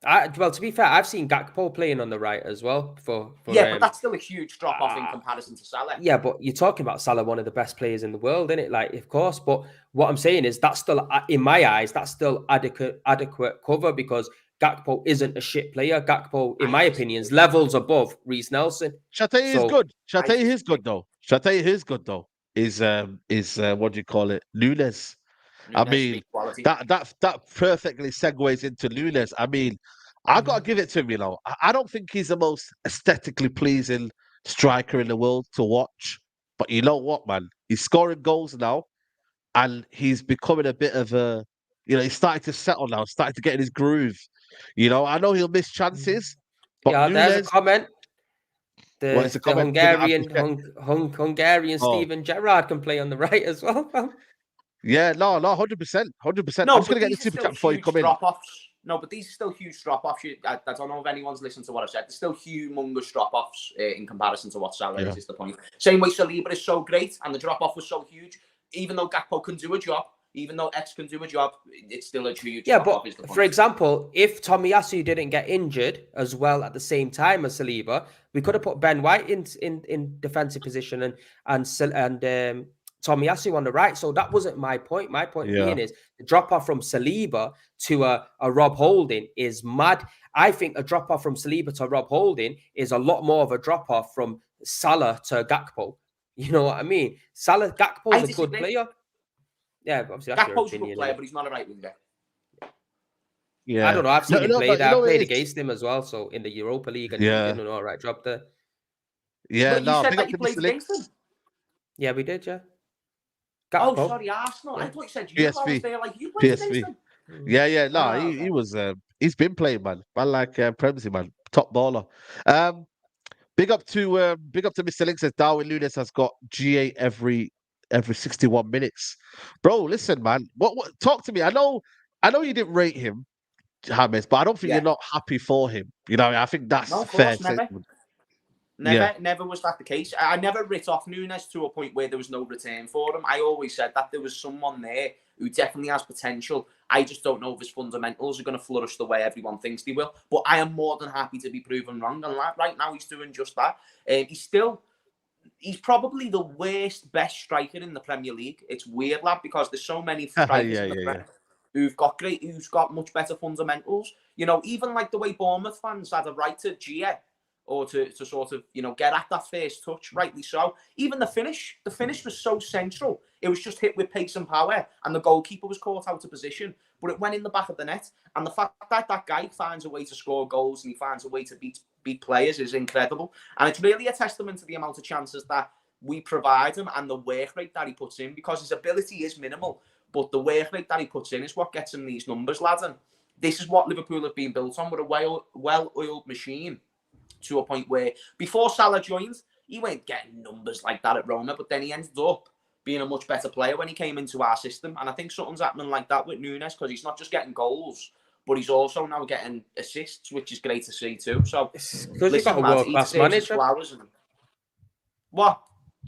Well, to be fair, I've seen Gakpo playing on the right as well. But that's still a huge drop off in comparison to Salah. Yeah, but you're talking about Salah, one of the best players in the world, isn't it? Like, of course. But what I'm saying is that's still, in my eyes, that's still adequate cover because Gakpo isn't a shit player. Gakpo, in my opinion, is levels above Reece Nelson. Shatay is good. Shatay is good though. Is what do you call it? Nunez. I mean, that perfectly segues into Nunez. I mean, I got to give it to him, I don't think he's the most aesthetically pleasing striker in the world to watch. But you know what, man? He's scoring goals now, and he's becoming a bit of a, he's starting to settle now, starting to get in his groove. I know he'll miss chances, but Yeah, there's a Nunez, comment. well, it's a The comment. Bring it up to check. Hungarian Oh, Steven Gerrard can play on the right as well, fam. yeah, no, 100%, 100%. I'm No, just gonna but get the these are super still chat before you huge come in. drop-offs. No, but these are still huge drop-offs. I don't know if anyone's listened to what I've said. There's still humongous drop-offs in comparison to what Salah Yeah, is the point. Same way Saliba is so great and the drop-off was so huge. Even though Gakpo can do a job, even though X can do a job, it's still a huge drop-off is the point. For example, if Tomiyasu didn't get injured as well at the same time as Saliba, we could have put Ben White in defensive position and Tomiyasu on the right. So that wasn't my point. My point being is the drop off from Saliba to a Rob Holding is mad. I think a drop off from Saliba to Rob Holding is a lot more of a drop off from Salah to Gakpo. You know what I mean? Gakpo's a good player. Yeah, obviously that's your Gakpo's opinion. a good player, but he's not a right winger. yeah. I don't know. I've seen him play but there. I played it's, against him as well. So in the Europa League, and he did an all right job there. Yeah, But you no, said big that up you to played Mr. against him. Yeah, we did. Yeah. Oh, Gakpo. sorry, Arsenal. Yeah. I thought you said you. I was PSV. there like you played PSV. against him. Yeah, no, okay. he was he's been playing, man. Man like Premsy, man. Top baller. Big up to Mr. Link says Darwin Nunez has got GA every 61 minutes. Bro, listen, man. What talk to me. I know you didn't rate him, James, but I don't think you're not happy for him. I think that's No, a of fair course, never. statement. Never was that the case. I never writ off Nunez to a point where there was no return for him. I always said that there was someone there who definitely has potential. I just don't know if his fundamentals are going to flourish the way everyone thinks they will. But I am more than happy to be proven wrong. And right now he's doing just that. He's probably the best striker in the Premier League. It's weird, lad, because there's so many strikers in the Premier who've got much better fundamentals. Even like the way Bournemouth fans had a right to jeer or to sort of, get at that first touch, rightly so. Even the finish was so central. It was just hit with pace and power, and the goalkeeper was caught out of position, but it went in the back of the net. And the fact that that guy finds a way to score goals and he finds a way to beat players is incredible. And it's really a testament to the amount of chances that we provide him and the work rate that he puts in, because his ability is minimal, but the work rate that he puts in is what gets him these numbers, lads. And this is what Liverpool have been built on, with a well-oiled machine, to a point where before Salah joined, he weren't getting numbers like that at Roma, but then he ended up being a much better player when he came into our system. And I think something's happening like that with Nunez, because he's not just getting goals, but he's also now getting assists, which is great to see too. So because you got a world-class manager. What?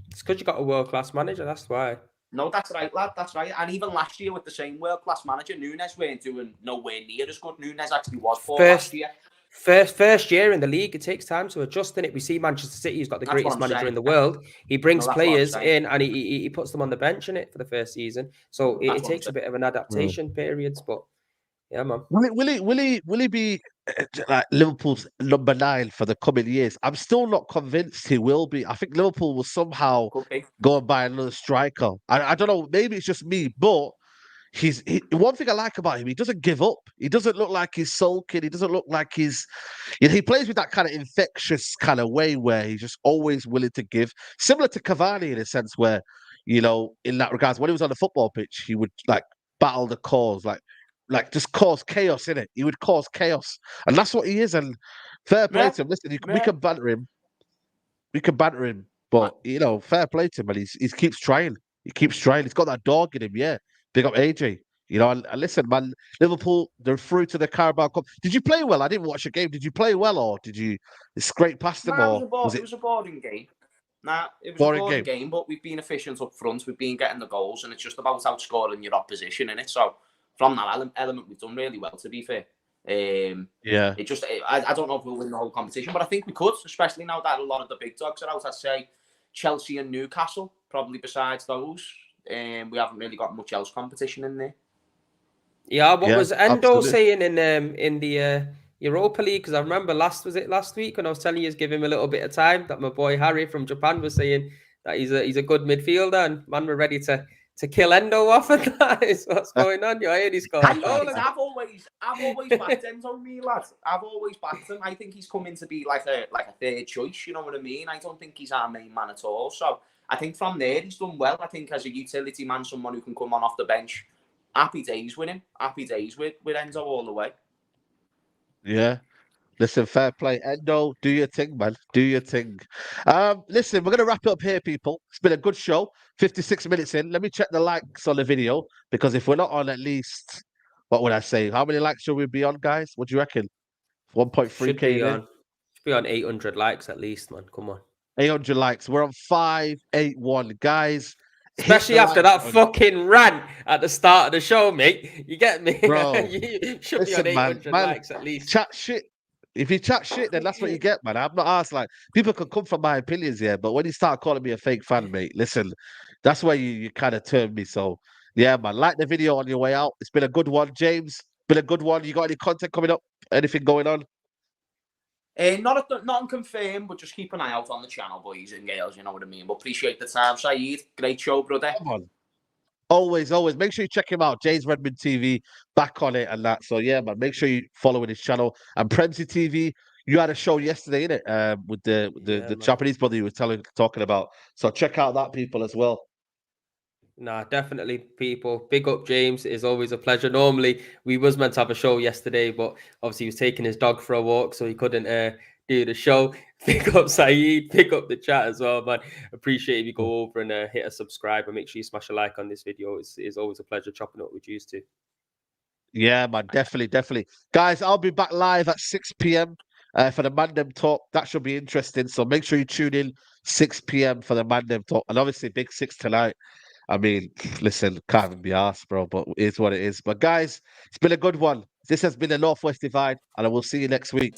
It's because you got a world-class manager, that's why. No, that's right, lad. That's right. And even last year with the same world-class manager, Nunez weren't doing nowhere near as good. Nunez actually was last year. First year in the league, it takes time to adjust in it. We see Manchester City, who's got the greatest manager in the world. He brings players in and he puts them on the bench in it for the first season. So it takes a bit of an adaptation period. But yeah, man. Will he be like Liverpool's number 9 for the coming years? I'm still not convinced he will be. I think Liverpool will somehow go and buy another striker. I don't know. Maybe it's just me, but one thing I like about him, he doesn't give up. He doesn't look like he's sulking. He doesn't look like he's, he plays with that kind of infectious kind of way where he's just always willing to give. Similar to Cavani in a sense where, in that regards, when he was on the football pitch, he would like battle the cause, like just cause chaos in it. He would cause chaos, and that's what he is. And fair play to him. Listen, we can banter him. We can banter him, but fair play to him. And he keeps trying. He keeps trying. He's got that dog in him. Yeah. Big up AJ. And listen, man, Liverpool, they're through to the Carabao Cup. Did you play well? I didn't watch the game. Did you play well, or did you scrape past them? It was a boring game. It was a boring game, but we've been efficient up front. We've been getting the goals, and it's just about outscoring your opposition, innit? So from that element, we've done really well, to be fair. I don't know if we'll win the whole competition, but I think we could, especially now that a lot of the big dogs are out. I'd say Chelsea and Newcastle, probably besides those. We haven't really got much else competition in there. Yeah, what was Endo saying in the Europa League? Because I remember last week when I was telling you to give him a little bit of time, that my boy Harry from Japan was saying that he's a good midfielder, and man, we're ready to to kill Endo off and that is what's going on. You heard he's got a goal. I've always backed Enzo, me lad. I've always backed him. I think he's coming to be like a third choice. You know what I mean? I don't think he's our main man at all. So I think from there he's done well. I think as a utility man, someone who can come on off the bench. Happy days with him. Happy days with Enzo all the way. Yeah. Listen, fair play. Endo, do your thing, man. Do your thing. Listen, we're going to wrap it up here, people. It's been a good show. 56 minutes in. Let me check the likes on the video, because if we're not on at least, what would I say? How many likes should we be on, guys? What do you reckon? 1.3K. Should be on 800 likes at least, man. Come on. 800 likes. We're on 581. Guys, especially after that fucking rant at the start of the show, mate. You get me? Bro, you should be on 800 likes at least. Chat shit. If you chat shit, then that's what you get, man. I'm not asked, like, people can come from my opinions, yeah, but when you start calling me a fake fan, mate, listen, that's where you kind of turn me. So, yeah, man, like the video on your way out. It's been a good one, James. Been a good one. You got any content coming up? Anything going on? Not confirmed, but just keep an eye out on the channel, boys and girls. You know what I mean. But appreciate the time, Saeed. Great show, brother. Come on. Always. Make sure you check him out. James Redmond TV, back on it and that. So yeah, man, make sure you follow his channel. And Premsy TV, you had a show yesterday, innit? With the Japanese brother you were talking about. So check out that, people, as well. Nah, definitely, people. Big up, James. It is always a pleasure. Normally, we was meant to have a show yesterday, but obviously he was taking his dog for a walk, so he couldn't do the show. Pick up Saeed, pick up the chat as well, man. Appreciate if you go over and hit a subscribe and make sure you smash a like on this video. It's always a pleasure chopping up with you too. Yeah, man, definitely. Guys, I'll be back live at 6 p.m. For the Mandem Talk. That should be interesting. So make sure you tune in 6 p.m. for the Mandem Talk. And obviously, Big Six tonight. I mean, listen, can't even be asked, bro, but it is what it is. But guys, it's been a good one. This has been the Northwest Divide, and I will see you next week.